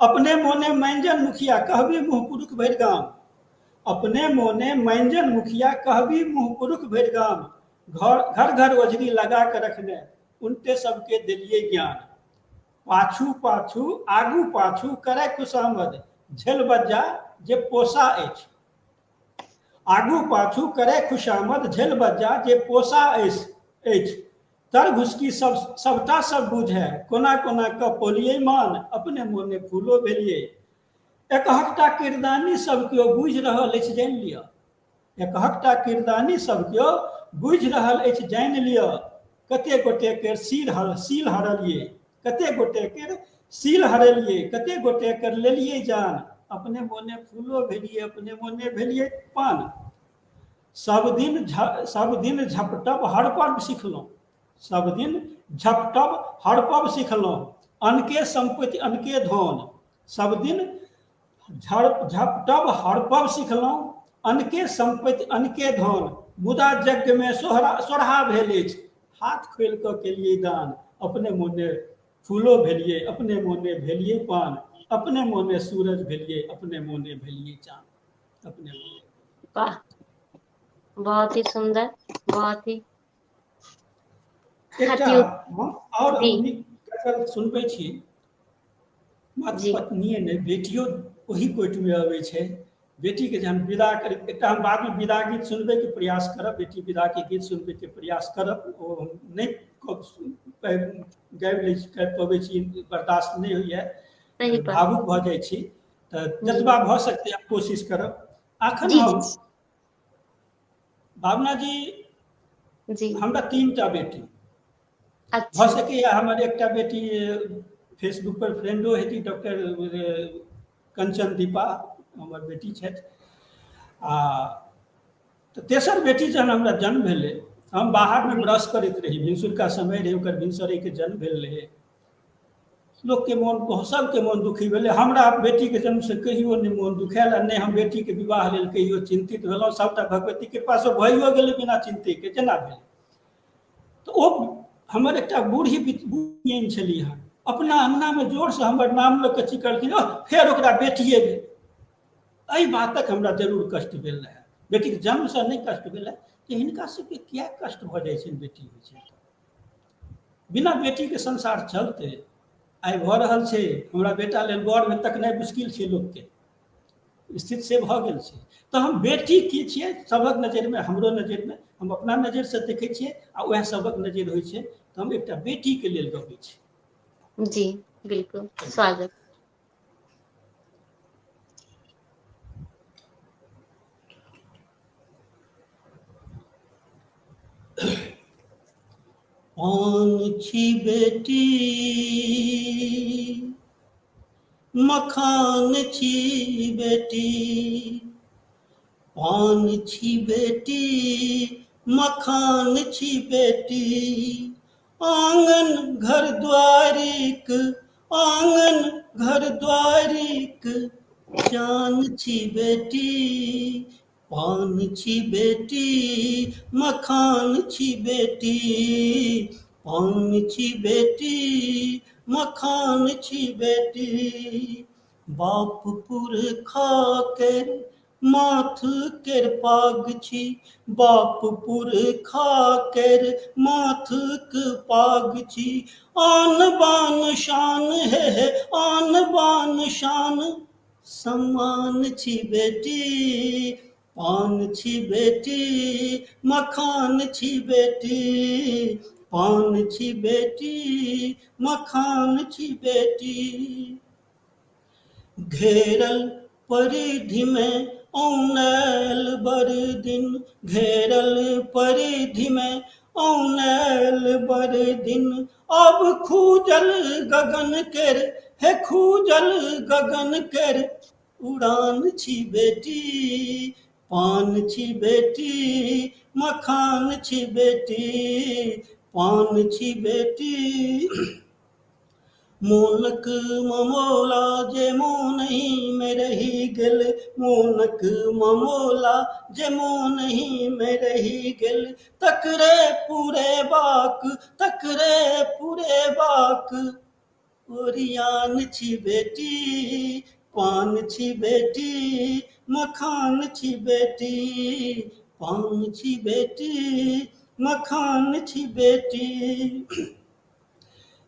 अपने मोने मैंजन मुखिया कहबी मुँह पुरुष भरि गाम, अपने मोने मैंजन मुखिया कहबी मुँह पुरुष भरि गाम, घर घर ओझरी लगा के रखने उनते सबके दिलिए ज्ञान, पाछू पाछू आगू पाछू करे खुशामद झेल बज्जा जे पोसा अछि, आगू पाछू करे खुशामद झेल बज्जा जे पोसा अछि, तर घुसकी सबटा सब बुझे कोना कोना क पोलिये मान, अपने मोने फूलो भेलिए, एकहकटा किरदानी सब केओ बुझि रहल अछि जानि लिअ, एकहकटा किरदानी सब केओ बुझि रहल अछि जानि लिअ, कते गोटे केर सील हरलिए, कते गोटे केर सील हरेलिए, कते गोटे कर लेलिए जान, अपने मोने फूलो भेलिए, अपने मोने भेलिए पान, सब दिन झपटब हड़पब सिखलहुँ, सब दिन झपटब हड़पब सिखलहुँ, अनके संपत्ति अनके धन, सब दिन झपटब हड़पब सिखलहुँ, अनके संपत्ति अनके धन, मुदा यज्ञ में सोरहा भेल अछि, हाथ खोल कऽ केलिए दान, अपने मोने फूलो भेलिए, अपने मोने भेलिए पान, अपने मोने सूरज भेलिए, अपने मोने भेलिए चाँद, अपने मोने। वाह, बहुत ही सुंदर, बहुत ही एकटा अति और जी हम गजल सुनबै छी, मात्र जी पत्निये नहीं बेटियो वही कोटि में अबै छै, बेटी के जहन विदा कर, एक हम बाद में विदा गीत सुनबे के प्रयास करब, बेटी विदा के गीत सुनबे के प्रयास करब, ओ हम नहीं गाबि पबै छी, बर्दाश्त नहीं होइए, सही बात भावुक भऽ जाइ छी, तऽ जी जतबा भऽ सकतै हम कोशिश करब। एखन जी हम भावना जी जी हमरा 3टा बेटी, भऽ अच्छा सकैए हमर एकटा बेटी फेसबुक पर फ्रेंडो हेती, डॉक्टर कंचन दीपा हमर बेटी छथि, आ तऽ तेसर बेटी जहन हमरा जन्म भेलै, हम बाहरमे जी ब्रश करैत रही, भिनसुरका समय रहै, ओकर भिनसरेके जन्म भेल रहै, लोकके मोन, सबके मोन दुखी भेलै, हमरा बेटीके जन्मसँ कहियो नहि मोन दुखायल, आ नहि हम बेटीके विवाह लेल कहियो चिंतित भेलहुँ, सबटा भगवती कृपासँ भइयो गेलै बिना चिंतेके जेना भेल। तऽ ओ हमर एकटा बूढ़ी बूढ़ियन छली हँ, अपना अंगनामे जोरसँ हमर नाम लऽ कऽ चिकलखिन, फेर ओकरा बेटिए भेल, एहि बातक हमरा जरूर कष्ट भेल रहए, बेटीके जन्मसँ नहीं कष्ट भेल है, कि हिनका सबके किया कष्ट भऽ जाइ छनि बेटी होइ छै, बिना बेटीके संसार चलतै, आइ भऽ रहल छै, हमरा बेटा लेल गौरमे तकनाइ मुश्किल छै, लोकके स्थिति से भऽ गेल छै, तऽ हम बेटी की छियै सभक नजरिमे, हमरो नजरिमे, हम अपना नजरिसँ देखै छियै, आ वएह सभक नजरि होइ छै, तऽ हम एकटा बेटीके लेल गबै छी। जी बिल्कुल स्वागत। पान छी बेटी मखान छी बेटी, पान छी बेटी मखान छी बेटी, आंगन घर द्वारिक, आंगन घर द्वारिक जान छी बेटी, पान छी बेटी मखान छी बेटी, पान छी बेटी मखान छी बेटी, बाप पुरखा केर माथ केर पाग छी, बाप पुरखा केर माथक पाग छी, आन बान शान हे आन बान शान सम्मान छी बेटी, पान छी बेटी मखान छी बेटी, पान छी बेटी मखान छी बेटी, घेरल परिधि में औनैल बरदिन, घेरल परिधि में औनैल बरदिन, अब खूजल गगन केर हे खूजल गगन केर उड़ान छी बेटी, पान छी बेटी, मखान छी बेटी, पान छी बेटी। मोनक ममोला जे मोनहि में रहि गेल, मोनक ममोला जे मोनहि में रहि गेल, तकरे पुरेबाक, तकरे पुरेबाक ओरियान छी बेटी, पान छी बेटी, मखान छी बेटी, पान छी बेटी, मखान छी बेटी।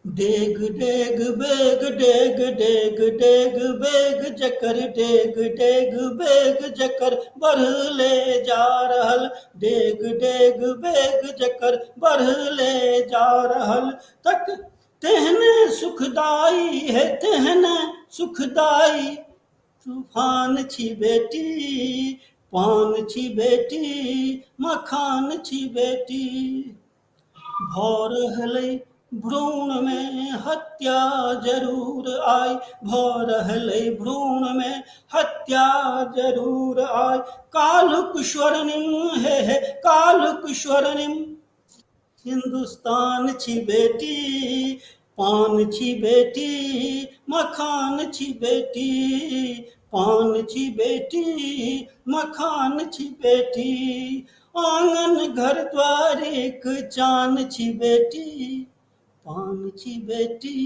डेग डेग बेग डेग डेग डेग बेग जकर डेग डेग बेग जकर बढ़ले जा रहल, डेग डेग बेग जकर बढ़ले जा रहल, तक तेहने सुखदाई है, तेहने सुखदाई तूफान छी बेटी, पान छी बेटी, मखान छी बेटी। भऽ रहलै भ्रूण में हत्या जरूर आइ, भऽ रहलै भ्रूण में हत्या जरूर आइ, कालुक स्वर्णिम हे कालुक स्वर्णिम हिंदुस्तान छी बेटी, पान छी बेटी, मखान छी बेटी, पान छी बेटी, मखान छी बेटी। आंगन घर द्वार एक चान छी बेटी, पान छी बेटी,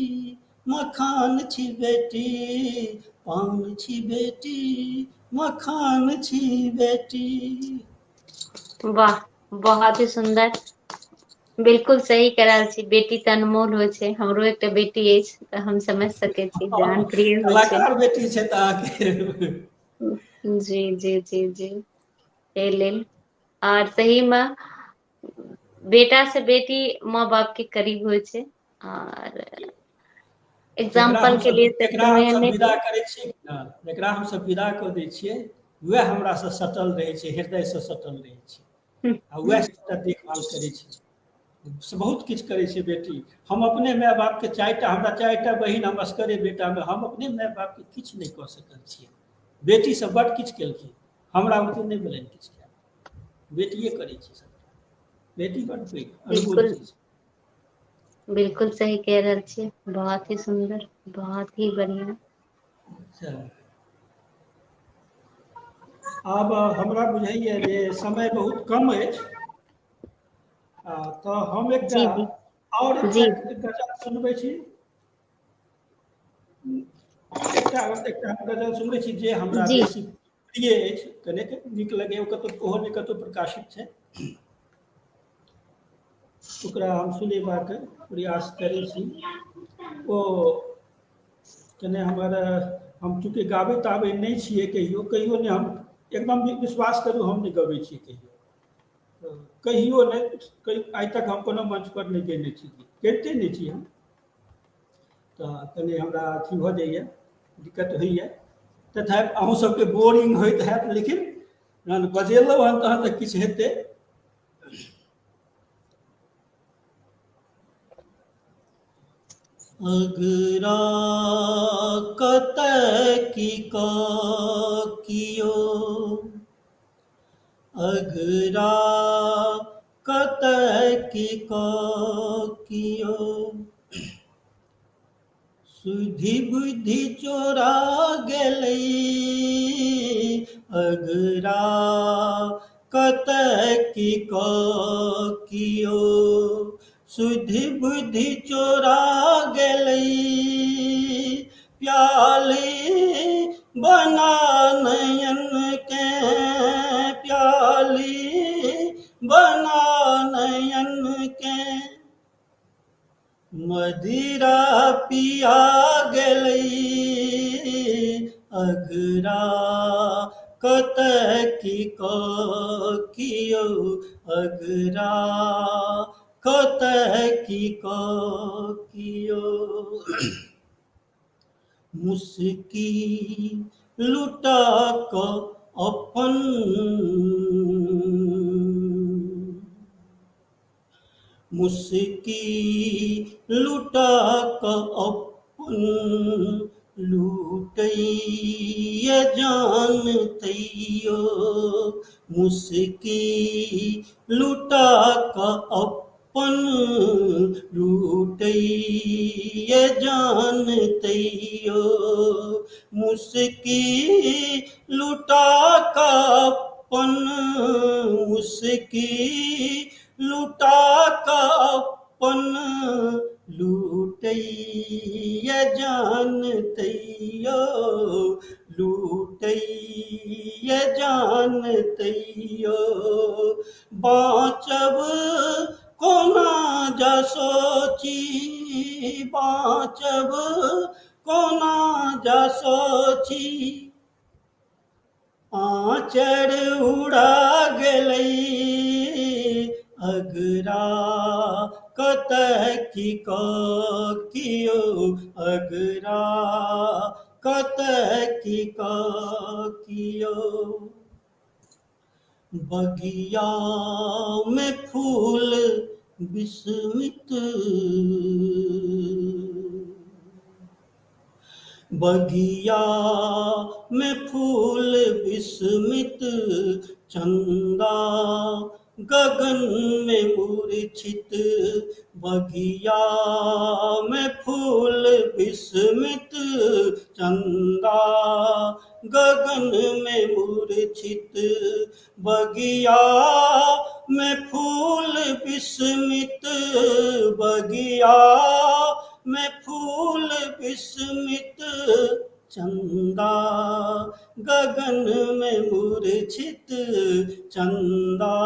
मखान छी बेटी, पान छी बेटी, मखान छी बेटी। वाह, बहुत ही सुंदर। बिल्कुल सही कह रहल छी, बेटी तऽ अनमोल होइ छै। हमरो एकटा बेटी अछि तऽ हम समझ सकै छी, जान प्रिय होइ छै। कलाकार बेटी छै तऽ अहाँके जी जी जी जी, एहि लेल और सही में बेटा से बेटी माँ बाप के करीब होइ छै। और एग्जाम्पल के लिए तऽ जकरा कहूँ एहन हमसब नहि विदा छै। करै छियै ने, जकरा हमसब विदा कऽ दै छियै, वएह हमरासँ सटल रहै छै, हृदयसँ सटल रहै छै, आ वएह सबटा देखभाल करै छै। से बहुत किछु करै छै बेटी। हम अपने माय बापके हमरा चारि टा बहिन, हम असगरे बेटामे हम अपने माय बापके किछु नहि कऽ सकल छियै। बेटी सब बड्ड किछु केलखिन, हमरा ओते नहि भेलनि किछु कयल, बेटिए करै छै सबटा। बेटी बड्ड पैघ अनमोल बिल्कुल चीज। बिल्कुल सही कह रहल छियै, बहुत ही सुंदर, बहुत ही बढ़िया। अच्छा, आब हमरा बुझाइए जे समय बहुत कम अछि, तऽ हम एकटा जी जी और एकटा जी गजल सुनबै छी। एकटा गजल सुनबै छी जे हमरा जी बेसी प्रिय अछि, कनेक नीक लगैए, ओहो नहि कतहु प्रकाशित छै, ओकरा हम सुनेबाक प्रयास करै छी। ओ कने हम चूँकि गाबै ताबै नहि छियै, कहियो नहि, हम एकदम विश्वास करू हम नहि गबै छियै कहियो, कहियो नहि, आइ तक हम कोनो मंच पर नहि गेने छी, गबिते नहि छी हम। तऽ कनि हमरा अथी भऽ जाइए, दिक्कत होइए, तथापि अहूँ सबके बोरिंग होइत हैत, लेकिन जहन बजेलहुँ हन तहन तऽ किछु हेतै। अगरा कतऽ की कियो, अगरा कतऽ की कियो, सुधि बुद्धि चोरा गेलै, अगरा कतऽ की कियो, सुधि बुद्धि चोरा गेलै, प्याली बना नयन के, प्याली बना नयन के, मदिरा पिया गेलै, अगरा कतऽ की कियो, अगरा कतऽ की कियो। मुस्की लुटा कऽ अपन, मुस्की लुटा कऽ अपन लूटैया जान तैयो मुस्की लुटा का अपन लूटैया जान तैयो मुस्की लुटा का अपन मुस्की लुटा का अपन लूटैया जान तैयो लूटैया जान तैयो बाँचब कोना जा सोची बाँचब कोना जा सोची आँचर उड़ा गेलै अगरा कतह की कियो अगरा कतह की कियो बगिया में फूल विस्मित बगिया में फूल विस्मित चंदा गगन में मूर्छित बगिया में फूल विस्मित चंदा गगन में मूर्छित बगिया में फूल विस्मित बगिया में फूल विस्मित चंदा गगन में मूर्छित चंदा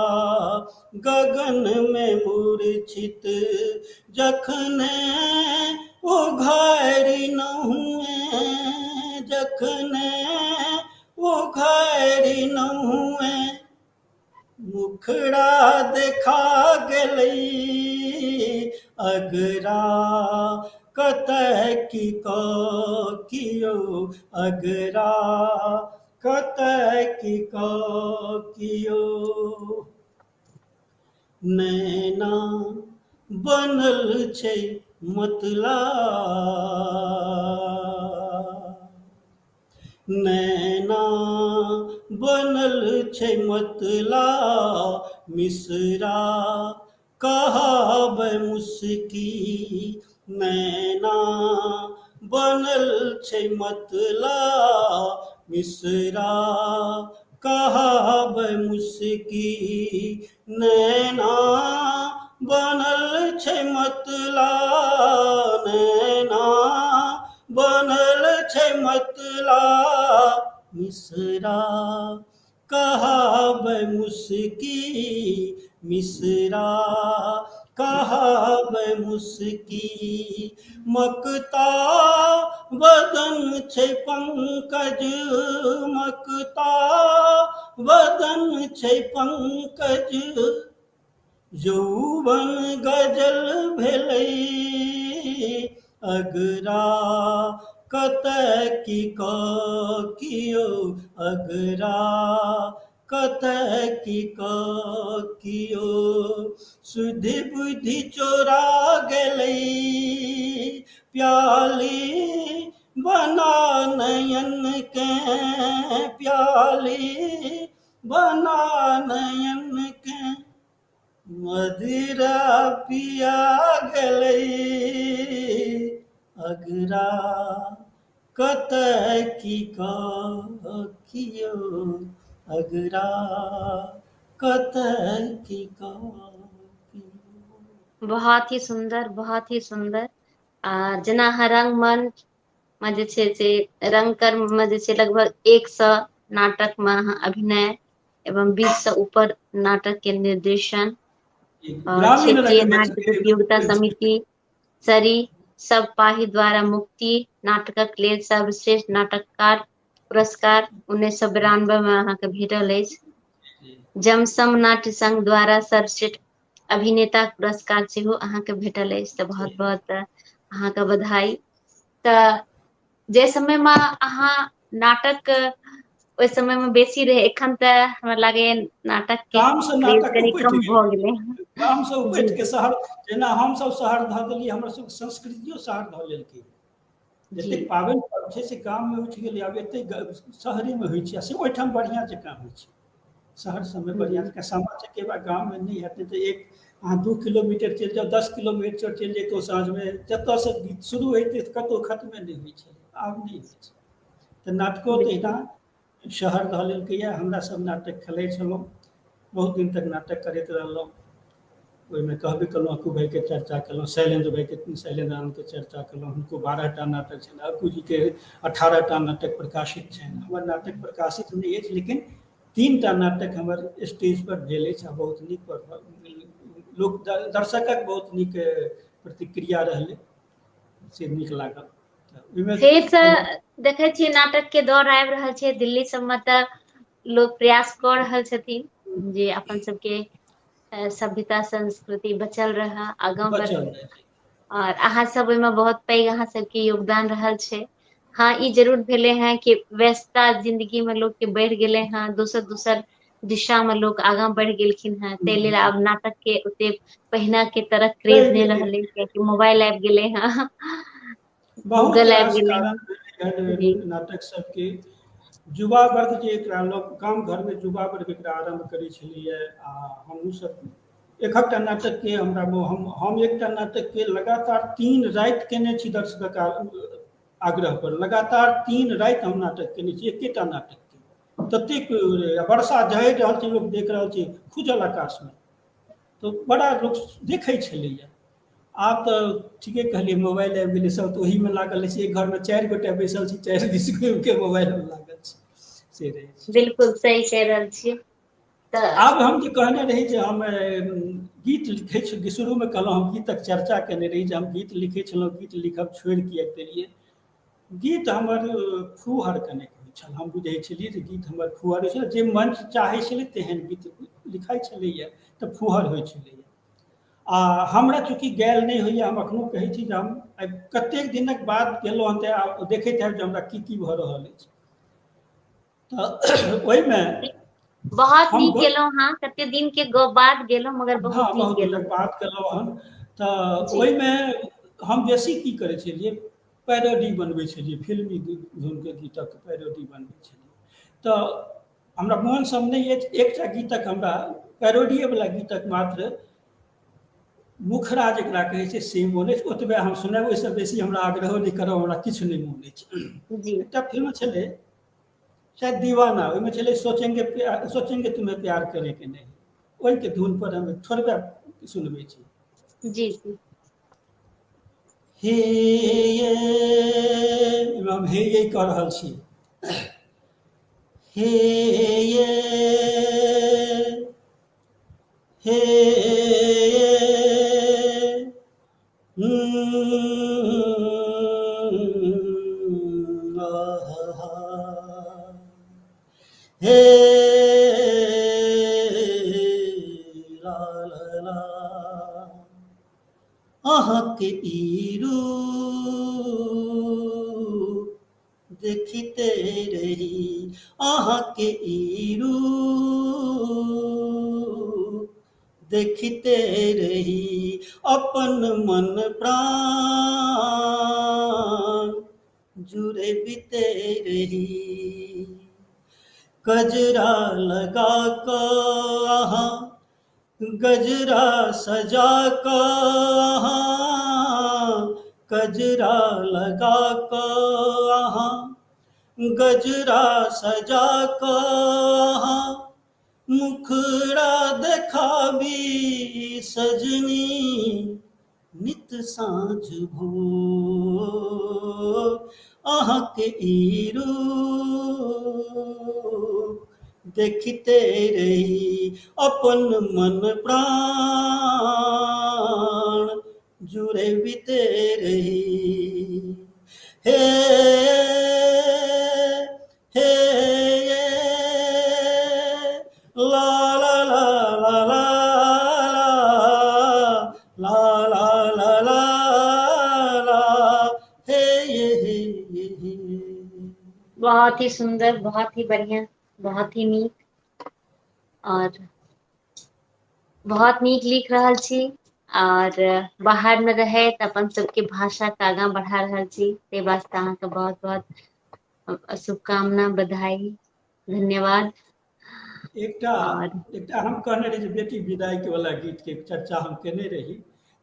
गगन में मूर्छित जखने उघारी न हुए जखने उघारी न हुए मुखड़ा देखा गेलै अगरा कतह की कियो अगरा कतह की कियो नैना बनल छै मतला नैना बनल छै मतला मिसरा कहाबै मुस्की नैना बनल छै मतला मिसरा कहाबै मुस्की नैना बनल छै मतला नैना बनल छै मतला मिसरा कहाबै मुस्की मिसरा कहाबै मुस्की मकता बदन छै पंकज मकता बदन छै पंकज यौवन गजल भेलै अगरा कतह की कियो अगरा कतह की कियो सुधि बुद्धि चोरा गेलै प्याली बना नयन के प्याली बना नयन के मदिरा पिया गेलै अगरा कतह की कियो अगरा कतह की बहुत ही सुंदर बहुत ही सुंदर जेना रंगमंच में जे छै से रंगकर्म में जे छै लगभग 100 नाटक में अहाँ अभिनय एवं 20 से ऊपर नाटक के निर्देशन क्षेत्रीय नाट्य प्रतियोगिता समिति सरी सब पाही द्वारा मुक्ति नाटकक लेल सर्वश्रेष्ठ नाटककार पुरस्कार 1992 में अहाँके भेटल अछि जमसम नाट्य संघ द्वारा सर्वश्रेष्ठ अभिनेता पुरस्कार सेहो अहाँके भेटल अछि तऽ बहुत बहुत अहाँके बधाई तऽ जे समय में अहाँ नाटक ओहि समय में बेसी रहे एखन तऽ हमरा लागैया नाटक के क्रेज कनी कम भऽ गेलै गाम से उपटि के शहर जेना हम सब शहर धऽ देलियै हमर सब संस्कृतियो शहर धऽ लेलकै जी जतेक पाबनि पर्व छै से गाममे उठि गेलै, आब एतेक शहरेमे होइ छै, आ से ओहिठाम बढ़िआँ जकाँ होइ छै। शहर सबमे बढ़िआँ जकाँ सामा चकेबा गाममे नहि हेतै तऽ एक अहाँ 2 किलोमीटर चलि जाउ, 10 किलोमीटर चलि जैतौ, साँझमे जतऽसँ गीत शुरू हेतै तऽ कतहु खतमे नहि होइ छै, आब नहि होइ छै। तऽ नाटको तहिना बिल्कुल शहर धऽ लेलकैए। हमरा सब नाटक खेलै छलहुँ, बहुत दिन तक नाटक करैत रहलहुँ। ओहिमे कहबे केलहुँ अक्कू भाइके चर्चा केलहुँ, शैलेंद्र भाइके, शैलेंद्र आनन्दके चर्चा केलहुँ। हुनको 12टा नाटक छनि, अक्कू जीके 18टा नाटक प्रकाशित छनि। हमर नाटक प्रकाशित नहि अछि, लेकिन 3टा नाटक हमर स्टेज पर भेल अछि, आ बहुत नीक लोक दर्शकक बहुत नीक प्रतिक्रिया रहलै, से नीक लागल। तऽ ओहिमे फेर से हमर देखे छियै नाटक के दौर आबि रहल छै दिल्ली सबमे, तऽ लोग प्रयास कऽ रहल छथिन जे अपन सबके सभ्यता संस्कृति बचल रहै, आगाँ बचल बढ़े। रहै छै। और अहाँ सब ओहिमे बहुत पैघ अहाँ सबके योगदान रहल छै। हाँ ई जरूर भेले हैं कि व्यस्तता जिंदगी में लोग के बढ़ गेले हैं, दोसर दोसर दिशा में लोग आगाँ बढ़ गेलखिन हैं, ताहि लेल आब नाटक के ओते पहिने के तरह क्रेज नहीं रहले, कियाकि मोबाइल आबि गेले हैं, बहुत गूगल आबि रास गेले कारण हैं। जी भेलै नाटक सबके। युवा वर्ग जे एकरा लोक गाम घरमे युवा वर्ग एकरा आरम्भ करै छलैए, आ हमहूँ सब एकहकटा नाटकके हमरा हम एकटा नाटकके लगातार 3 राति केने छी दर्शकक आग्रह पर। लगातार 3 राति हम नाटक केने छी, एकेटा नाटकके। ततेक वर्षा झड़ि रहल छै, लोक देख रहल छै खुजल आकाशमे, तऽ बड़ा लोक देखै छलैए। आब तऽ ठीके कहलियै, मोबाइल आबि गेलै, सब तऽ ओहिमे लागल छै। एक घरमे 4 गोटा बैसल छी, 4 दिस के मोबाइलमे लागल छै, से रहै छै। बिल्कुल सही कह रहल छियै। तऽ आब हम जे कहने रही जे हम गीत लिखै छी, शुरूमे कहलहुँ हम गीतक चर्चा केने रही जे हम गीत लिखै छलहुँ, गीत लिखब छोड़ि किएक देलियै। गीत हमर फूहड़ कनेक होइ छल, हम बुझै छलियै जे गीत हमर फूहड़ होइ छल। जे मंच चाहै छलै तेहन गीत लिखाइ छलैए, तऽ फूहड़ होइ छलैए। आ हमरा चूँकि गायल नहि होइए, हम एखनहु कहै छी जे हम कतेक दिनक बाद गेलहुँ हँ, तऽ आब देखैत हैब जे हमरा की की भऽ रहल अछि। तऽ ओहिमे बहुत हम नीक गेलहुं हाँ, कते दिन के बाद गेलहुं, मगर हाँ, बहुत नीक बहुत गेलहुं। दिनक बाद केलहुँ हन। तऽ जी ओहिमे हम बेसी की करै छलियै, पैरोडी बनबै छलियै, फिल्मी धुनके गीतक पैरोडी बनबै छलियै। तऽ हमरा मोन सब नहि अछि, एकटा गीतक हमरा पैरोडिएवला गीतक मात्र मुखरा जकरा कहै छै से मोन अछि, ओतबे हम सुनायब। ओहिसँ बेसी हमरा आग्रहो नहि करब, हमरा किछु नहि मोन अछि। जी एकटा फिल्म छलै शायद दीवाना, ओहिमे छलै सोचेंगे तुम्हें प्यार करेंगे नहीं, ओहिके धुन पर हम थोड़बे सुनबै छी। जी जी हे ये, हम हे ये कऽ रहल छी। हे ये, हे ये, आहा, हे ला ला ला, अहाँके ई रूप देखिते रही, अहाँके ई रूप देखिते रही, अपन मन प्राण जुड़बिते रही। गजरा लगा कऽ अहाँ, गजरा सजा कऽ अहाँ, गजरा लगा कऽ अहाँ, गजरा सजा कऽ अहाँ, मुखड़ा देखाबी सजनी नित साँझ भोर, अहाँके ई रूप देखिते रही, अपन मन प्राण जुड़बिते रही। हे हे ये, ला ला ला ला ला ला ला ला ला ला, हे ये, हे। बहुत ही सुंदर, बहुत ही बढ़िया, बहुत ही नीक, और बहुत नीक लिख रहल छी और बाहर में रहे तो अपन सबके भाषा के आगा बढ़ा रहल छी, ते वास्ते अहाँके बहुत बहुत शुभकामना, बधाई, धन्यवाद। एकटा और एकटा हम कहने रही जे बेटी विदाई के वाला गीत के चर्चा हम केने रही,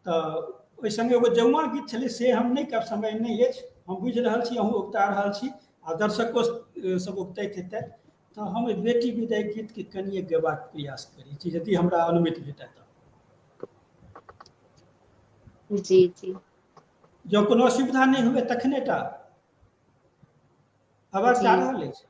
तऽ ओहि संगे एगो जौआँ गीत छलै से हम नहि कब समय नहि अछि, हम बुझि रहल छी अहूँ उगता रहल छी आ दर्शको सब उगतैत हेतै, तऽ हम एहि बेटी विदाई गीत के कनिए गेबाक प्रयास करै छी यदि हमरा अनुमति भेटै तऽ। जी जी जँ कोनो असुविधा नहि हुए तखने टा। आवाज जी जा रहल अछि?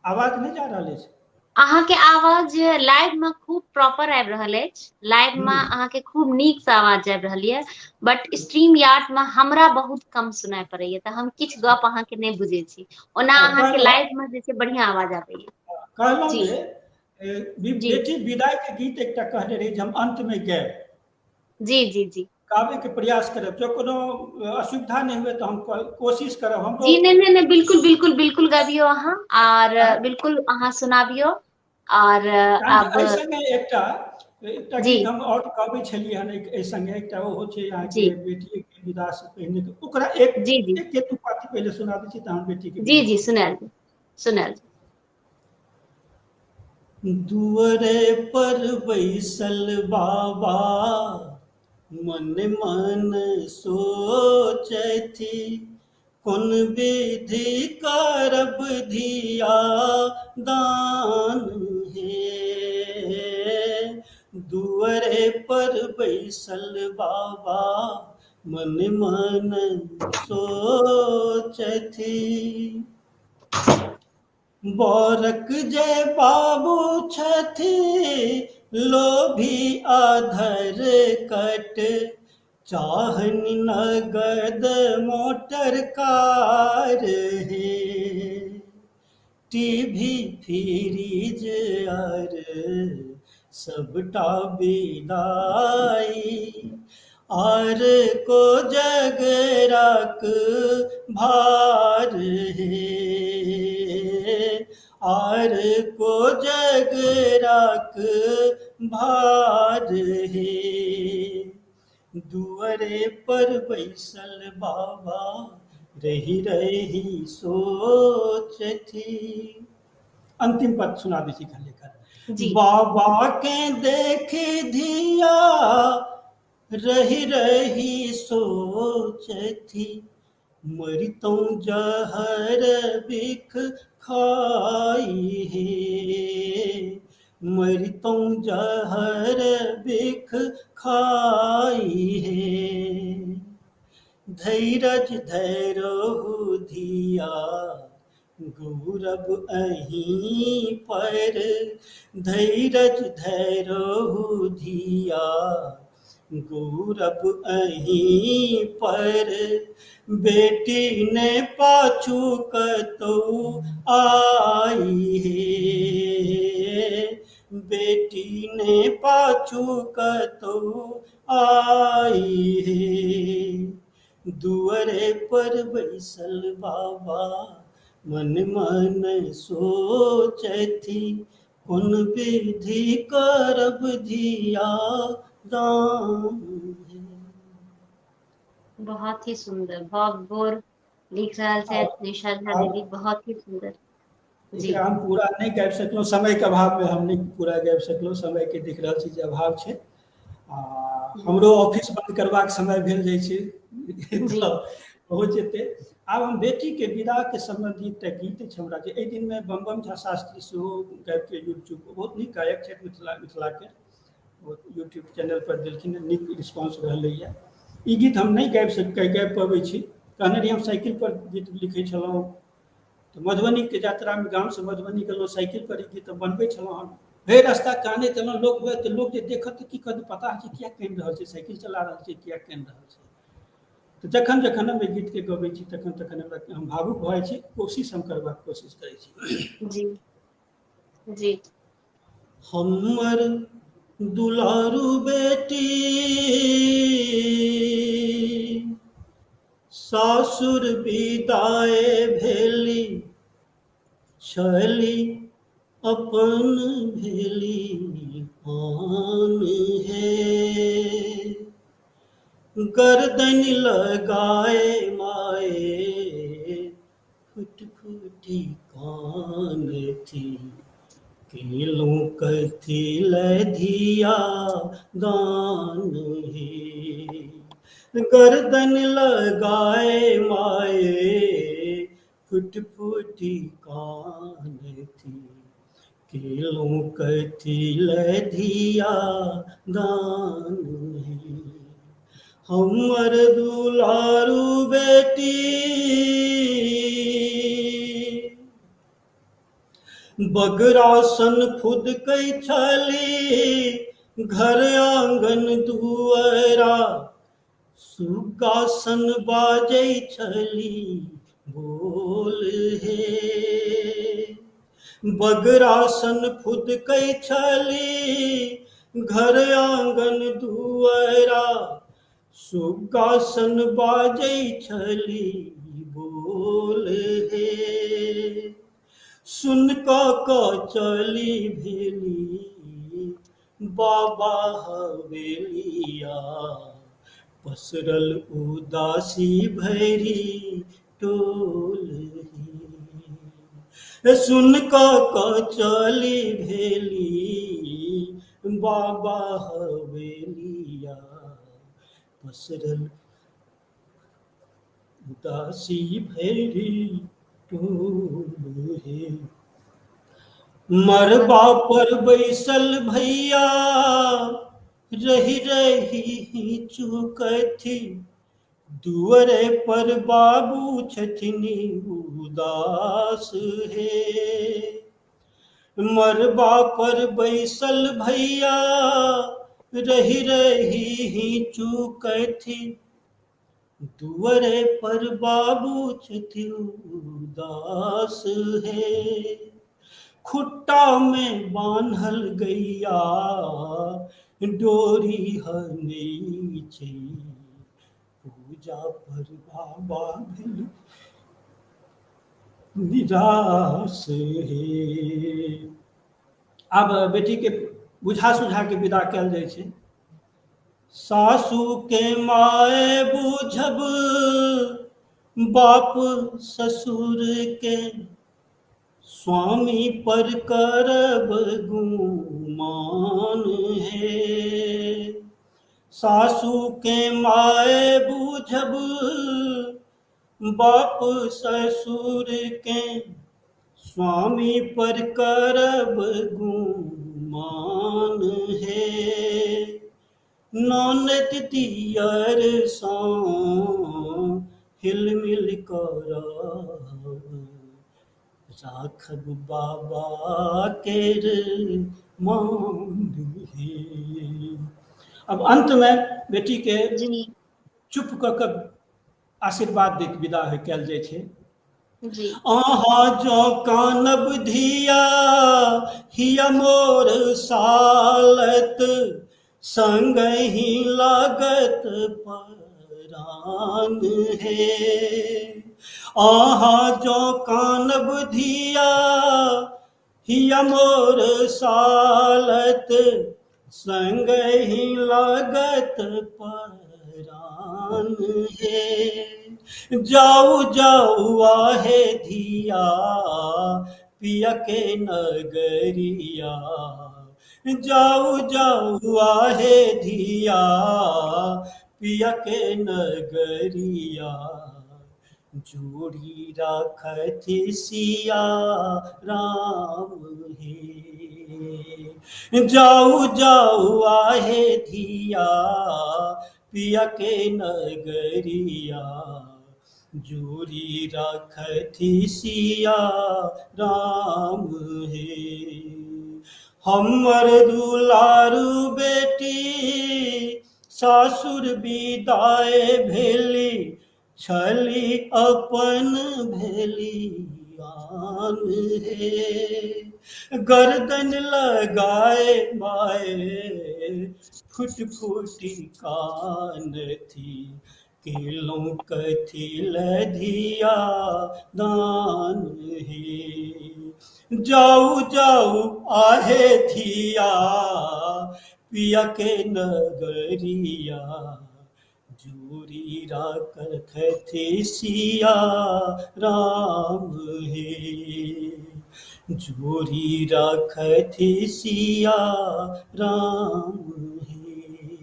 आवाज नहि जा रहल अछि? अहाँके आवाज लाइव में खूब प्रॉपर आबि रहल अछि, लाइव में हम्म। अहाँके खूब नीक से आवाज आबि रहल ये, बट स्ट्रीम यार्ड में हमरा बहुत कम सुनाई पड़ैया, तऽ हम किछु गप अहाँके नहि बुझै छी। ओना अहाँके कहलहुँ लाइव में जे छै बढ़िया आवाज आबैया। कहलहुँ जी जे जी बेटी विदाई के गीत एकटा कहने रही जे हम अंत में गायब, जी जी जी गाबै के प्रयास करब, जँ कोनो असुविधा नहि हुए तऽ हम कोशिश करब हमरो। जी, नहीं नहीं नहीं, बिल्कुल बिल्कुल बिल्कुल गाबियो अहाँ, और बिल्कुल अहाँ सुनाबियो। और तहन अब एहि संगे एकटा एकटा जी गीत हम आओर गबै छलियै हन एहि संगे, एकटा ओहो छै जी अहाँके बेटी के विदा से पहिने के, ओकरा एक जी जी एक दू पाती पहिले सुना दै छी तहन बेटी के जी विदा जी, सुना दै सुनायल सुनायल। छी। दुअरे पर बैसल बाबा मन मन सोचथि, कोन विधि करब धिया दान हे। दुअरे पर बैसल बाबा मन मन सोचथि, बरक जे बाबू छथि लोभी आधर कट, चाहनि नगद मोटर कार हे। टीवी फ्रिज आर सबटा विदाई, आर को जगराक भार हे। आर को जगराक भार हे। दुअरे पर बैसल बाबा रही रही सोचथि। अंतिम पद सुना दै छी खाली कर। जी बाबा के देख धिया रही रही सोचथि, मरितौं जहर बिख खाई हे। मरितौं जहर बिख खाई हे। धैरज धैरहु धिया गौरव अहीं पर, धैरज धैरहु धिया गौरव अहीं पर। बेटी ने पाछू कतहु आई हे। बेटी ने पाछू कतहु आई हे। दुअरे पर बैसल बाबा मन मन सोचथि, कोन विधि करब धिया दान हे। बहुत ही सुंदर, बहुत बोर लिख रहल छथि निशा झा आब दीदी, बहुत ही सुंदर। जी एकरा हम पूरा नहि गाबि सकलहुँ, समयके अभावमे हम नहि पूरा गाबि सकलहुँ, समयके देख रहल छी जे अभाव छै। आ जी हमरो ऑफिस बंद करबाक समय भेल जाइ छै, जी तऽ बहुत जेतै। आब हम बेटीके विदाके सम्बन्धी एकटा गीत अछि हमरा, जे एहि दिनमे बम बम झा शास्त्री सेहो गाबिके यूट्यूब, बहुत नीक गायक छथि मिथिलाके, ओ यूट्यूब चैनलपर देलखिन, नीक रिस्पॉन्स रहलैए। ई गीत हम नहि गाबि पबै छी, कहने रही हम साइकिलपर गीत लिखै छलहुँ, तऽ मधुबनीके यात्रामे गामसँ मधुबनी गेलहुँ साइकिलपर ई गीत बनबै छलहुँ हम, भरि रास्ता कानैत एलहुँ, लोक हुए तऽ लोक जे देखत तऽ की कहत, पता छै किया कानि रहल छै, साइकिल चला रहल छै किया कानि रहल छै। तऽ जखन जखन हम एहि गीतके गबै छी तखन तखन हमरा हम भावुक भऽ जाइ छी, कोशिश हम करबाक कोशिश करै छी। जी जी हमर दुलारू बेटी सासुर विदाए भेली, छली अपन भेली आन है। गर्दन लगाए माए फुट फुटी कान थी, केलों कथी लधिया दान है। गर्दन लगाए माए फुट फुटी कान थी, केलों कथी लधिया दान है। हमर दुलारू बेटी बगरासन खुद कई छली, घर आंगन दुआरा सुगासन बाजै छली बोल हे। बगरासन खुद कई छली, घर आंगन दुआरा सुगासन बाजै छली बोल हे। सुन का चली भेली बाबा हवेलिया, पसरल उदासी भैरी टोल ही। सुन का चली भेली बाबा हवेलिया, पसरल उदासी भैरी टोल ही। मरबा पर बैसल भैया रही रही चुकथी, दुअरे पर बाबू छथिनी उदास है। मरबा पर बैसल भैया रही रही चुकथी, दुअरे पर बाबू छथि उदास है। खुट्टा में बान्हल गैया डोरी हनी छै, पूजा पर बाबा भेल निराश है। आब बेटी के बुझा सुझा के विदा कयल जाइ छै। सासू के माए बुझब बाप ससुर के, स्वामी पर करब गुमान है। सासू के माए बुझब बाप ससुर के, स्वामी पर करब गुमान है। ननद दियर सँ हिलमिल करब, राखब बाबा केर मान हे। अब अंत में बेटी के जी चुप क के आशीर्वाद दैत विदा कयल जाइ छै। जी अहाँ जो कानब धिया हिया मोर सालत, संग ही लागत परान है। अहाँ जो कानब धिया हिया मोर सालत, संग ही लागत परान है। जाऊ जाऊ आहे धिया पिया के नगरिया, जाऊ जाऊ आहे धिया पिया के नगरिया, जोड़ी राखथि सिया राम हे। जाऊ जाऊ आहे धिया पिया के नगरिया, जोड़ी राखथि सिया राम हे। हमर दुलारू बेटी सासुर विदाय भेली, छली अपन भेली आन हे। गर्दन लगाए माए फुट फुटी कान थी, केलों कथी लधिया दान हे। जाऊ जाऊ आहे धिया पिया के नगरिया, जोरी राखत सिया राम हे। जोरी राखत सिया राम हे।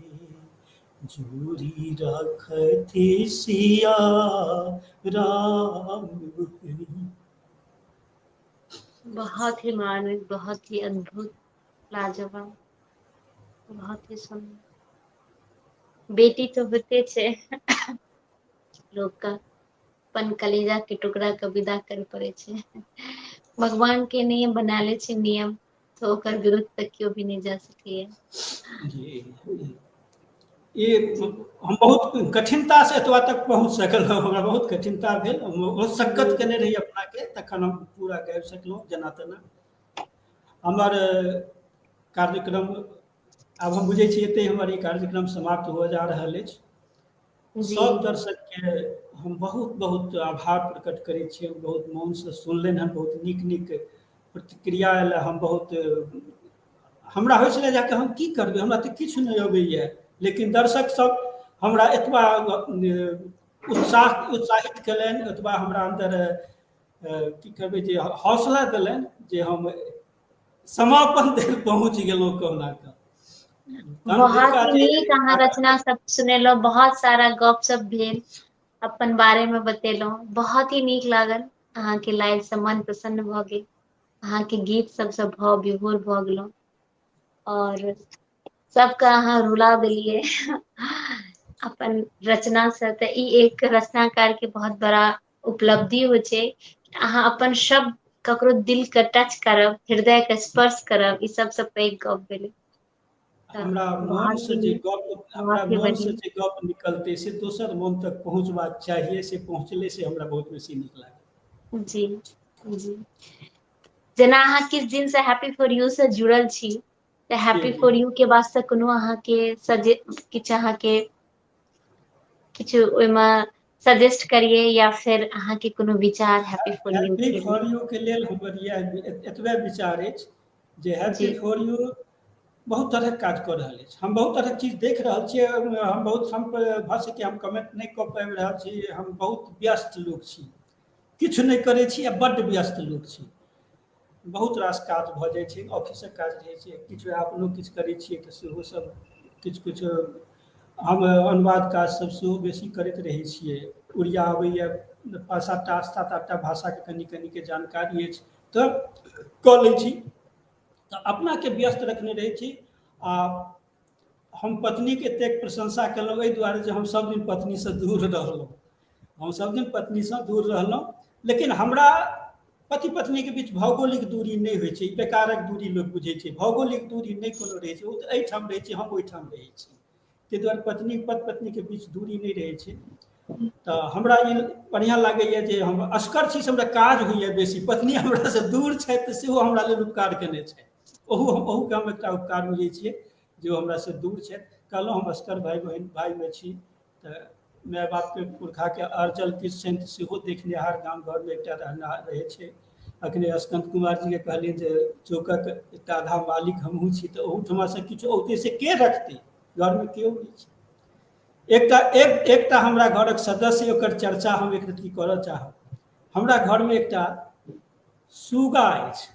जोरी राखत सिया राम हे। बहुत ही मार्मिक, बहुत ही अद्भुत, लाजवाब, बहुत ही सुंदर। बेटी तो होते छे लोग का अपन कलेजा के टुकड़ा के विदा करे पड़े छे। भगवान के नियम बनाले छे नियम, तो ओकर विरुद्ध तक क्यों भी नहीं जा सकैए। ये जी हम बहुत कठिनता से एतबा तक पहुँच सकल, हमरा बहुत कठिनता भेल, बहुत सक्कत जी केने रही अपना के, तखन हम पूरा गाबि सकलहुँ जेना तेना। हमर कार्यक्रम आब हम बुझै छी एते हमर ई कार्यक्रम समाप्त हुआ जा रहल अछि। जी सब दर्शक के हम बहुत बहुत आभार प्रकट करै छियै, बहुत मौन से सुनलनि हन, बहुत नीक नीक प्रतिक्रिया आयल। हम बहुत हमरा होइ छलै जे हम की करबै, हमरा तऽ किछु नहि अबैए, लेकिन दर्शक सब हमरा एतबा उत्साहित केलनि, एतबा हमरा अन्दर की कहबै जे हौसला देलनि जे हम समापन धरि पहुँच गेलहुँ कहुना कऽ। तहन बहुत हुनका ही जे नीक अहाँ रचना सब सुनेलो, बहुत सारा गप सब भेल, अपन बारे में बतेलहुँ, बहुत ही नीक लागल। अहाँ के लाइव से मन प्रसन्न भऽ गेल, अहाँ के गीत सबसँ भाव विभोर भऽ गेलहुँ, और सबके अहाँ रुला देलियै अपन रचना से। तऽ ई एक रचनाकार के बहुत बड़ा उपलब्धि होइ छै, अहाँ अपन शब्द ककरो दिल के टच करब, हृदय के स्पर्श करब, ई सबसँ पैघ गप भेलै। तऽ हमरा मोन बहुत से ही जे नीक, गप, हमरा बहुत ही मोन से बढ़िया। जे गप निकलते से दोसर मोन तक पहुँचबाक चाहिए, से पहुँचले से हमरा बहुत बेसी नीक लागल। जी जी, जेना अहाँ किछु दिन से हैप्पी फॉर यू से जुड़ल छी, तऽ जी हैप्पी जी फॉर यू के वास्ते कोनो अहाँके किछु अहाँके किछु ओहिमे सजेस्ट करिए, या फिर अहाँके कोनो विचार हैप्पी फॉर यू हैप्पी के लिए। फॉर यू के लेल हमर इएह एतबे विचार अछि जे हैप्पी जी फॉर यू बहुत तरहक काज कऽ रहल अछि। हम बहुत तरहक चीज देख रहल छियै, हम बहुत हम भऽ सके हम कमेंट नहि कऽ पाबि रहल छी, हम बहुत व्यस्त लोक छी, किछु नहि करै छी आ बड्ड व्यस्त लोक छी। बहुत रास काज भऽ जाइ छै, ऑफिसक काज रहै छै, किछु अपनो किछु करै छियै तऽ सेहो सब किछु किछु हम अनुवाद काज सब सेहो बेसी करैत रहै छियै। उड़िया आबैए, 5-7 भाषाके कनि कनिके जानकारी अछि तऽ कऽ लै छी। तऽ अपनाके व्यस्त रखने रहै छी। आ हम पत्नीके एतेक प्रशंसा केलहुँ एहि दुआरे जे हम सभदिन पत्नीसँ दूर रहलहुँ, हम सभदिन पत्नीसँ दूर रहलहुँ, लेकिन हमरा पति पत्नीके बीच भौगोलिक दूरी नहि होइ छै, ई बेकारक दूरी लोक बुझै छै, भौगोलिक दूरी नहि कोनो रहै छै, ओ तऽ एहिठाम रहै छै, हम ओहिठाम रहै छी, ताहि दुआरे पति पत्नीके बीच दूरी नहि रहै छै। तऽ हमरा ई बढ़िआँ लागैए जे हम असगर छी से हमरा काज होइए बेसी, पत्नी हमरासँ दूर छथि तऽ सेहो हमरा लेल उपकार केने छथि, ओहूके हम एकटा उपकार बुझै छियै जे ओ हमरासँ दूर छथि। कहलहुँ हम असगर भाय बहिन भायमे छी, तऽ माय बापके पुरखाके अरचल किछु छनि तऽ सेहो देखनिहार गाम घरमे एकटा रहनिहार रहै छै। अखने स्कंद कुमार जीके कहलियनि जे चौकक एकटा आधा मालिक हमहूँ छी, तऽ ओहूठमासँ किछु औतै से के रखतै, घरमे केओ नहि छै। एकटा हमरा घरक सदस्य, ओकर चर्चा हम एक रत्ती करऽ चाहब। हमरा घरमे एकटा सुगा अछि,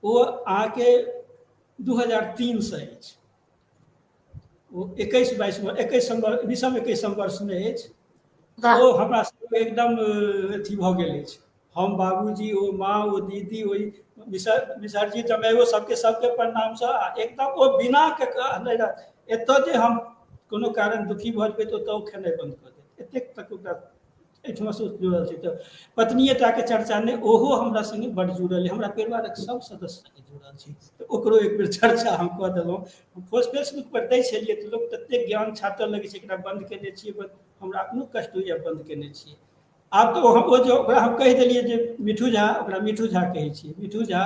ओ अहाँके 2003 से अछि, ओ 20वीं वर्षमे अछि। वाह। ओ हमरा सबके एकदम अथी भऽ गेल अछि, हम बाबूजी, ओ माँ, ओ दीदी, ओहि विसर्जी जमाइयो सबके प्रणामसँ एकदम ओ बिना एतऽ जे हम कोनो कारण दुखी भऽ जेबै तऽ ओतऽ ओ खेनाइ बन्द कऽ देत, एतेक तक ओकरा एहिठमासँ जुड़ल छै। तऽ पत्निएटाके चर्चा नहि, ओहो हमरा सङ्गे बड्ड जुड़ल अइ, हमरा परिवारक सब सदस्य सङ्गे जुड़ल छी, तऽ ओकरो एक बेर चर्चा हम कऽ देलहुँ। फेसबुक पर दै छलियै तऽ लोक ततेक ज्ञान छाँटऽ लगै छै, एकरा बन्द केने छियै, हमरा अपनो कष्ट होइए बन्द केने छियै। आब तऽ ओकरा हम कहि देलियै जे मिठू झा, ओकरा मिठू झा कहै छियै, मिठू झा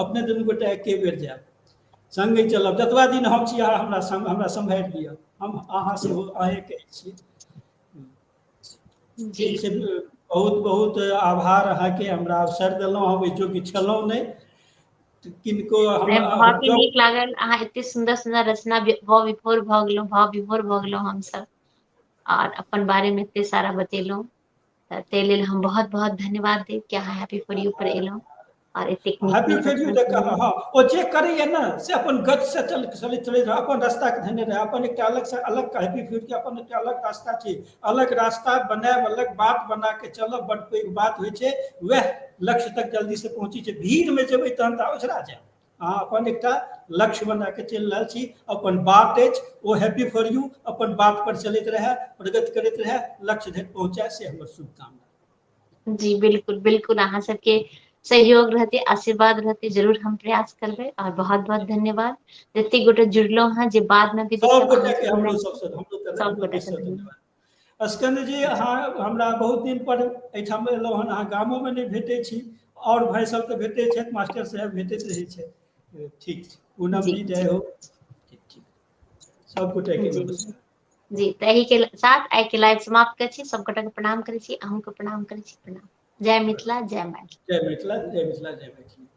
अपने दुनू गोटा एके बेर जायब, सङ्गे चलब, जतबा दिन हम छी अहाँ हमरा सम्हारि लिअ, हम अहाँ सेहो अहेँ कहै छियै। जी ठीक छै, बहुत बहुत आभार अहाँके, हमरा अवसर देलहुँ, हम ओहि जोग्य छलहुँ नहि, तऽ किनको बहुत हम ही जब नीक लागल, अहाँ एते सुंदर सुंदर रचना भाव विभोर भऽ गेलहुँ, भाव विभोर भऽ गेलहुँ हमसब, और अपन बारे में एते सारा बतेलहुँ, ताहि लेल हम बहुत बहुत धन्यवाद देब कि अहाँ हैप्पी फॉर यू पर एलहुँ और एतेक नीक हैप्पी नीक फॉर यू अपन देख, सुनलहुँ। हाँ, ओ जे करैए ने से अपन गति से चलैत रहे, अपन रास्ता के धन्य रहे, अपन एकटा अलग से अलग हैप्पी फॉर के अपन एकटा अलग रास्ता छै, अलग रास्ता बनायब, अलग बात बना के चलब, बड़ पैघ बात होइ छै, वएह लक्ष्य तक जल्दी से पहुँची छै। भीड़ में जेबै तहन तऽ ओझरा जायब, अहाँ अपन एकटा लक्ष्य बना के चलि रहल छी, अपन बात अछि ओ हैप्पी फॉर यू, अपन बात पर चलैत रहे, प्रगति करैत रहे, लक्ष्य धरि पहुँचाए, से हमर शुभकामना। जी बिल्कुल बिल्कुल, अहाँ सबके सहयोग रहते, आशीर्वाद रहते, जरूर हम प्रयास करबै, और बहुत बहुत धन्यवाद जते गोटे जुड़लहुँ हैं, जे बाद में भी सब देखब अहाँ गोटे के सब हमरो हमरा सबसे, सब हमरो गोटे दिस के से धन्यवाद। धन्यवाद। स्कंद जी, अहाँ हमरा बहुत दिन पर एहिठाम एलहुँ हन, अहाँ गामोमे नहि भेटै छी, और भाई सब तऽ भेटै छथि, मास्टर साहब भेटैत रहै छथि, ठीक छै, पूनम जी जी जय जी हो, ठीक ठीक, सब गोटे के जी नमस्कार। जी, तऽ एही के साथ आइ के लाइव समाप्त करै छी, सब गोटे के प्रणाम करै छी, अहूँ के प्रणाम करै छी, प्रणाम। जय मिथिला, जय मैथिली। जय मिथिला, जय मिथिला, जय मैथिली।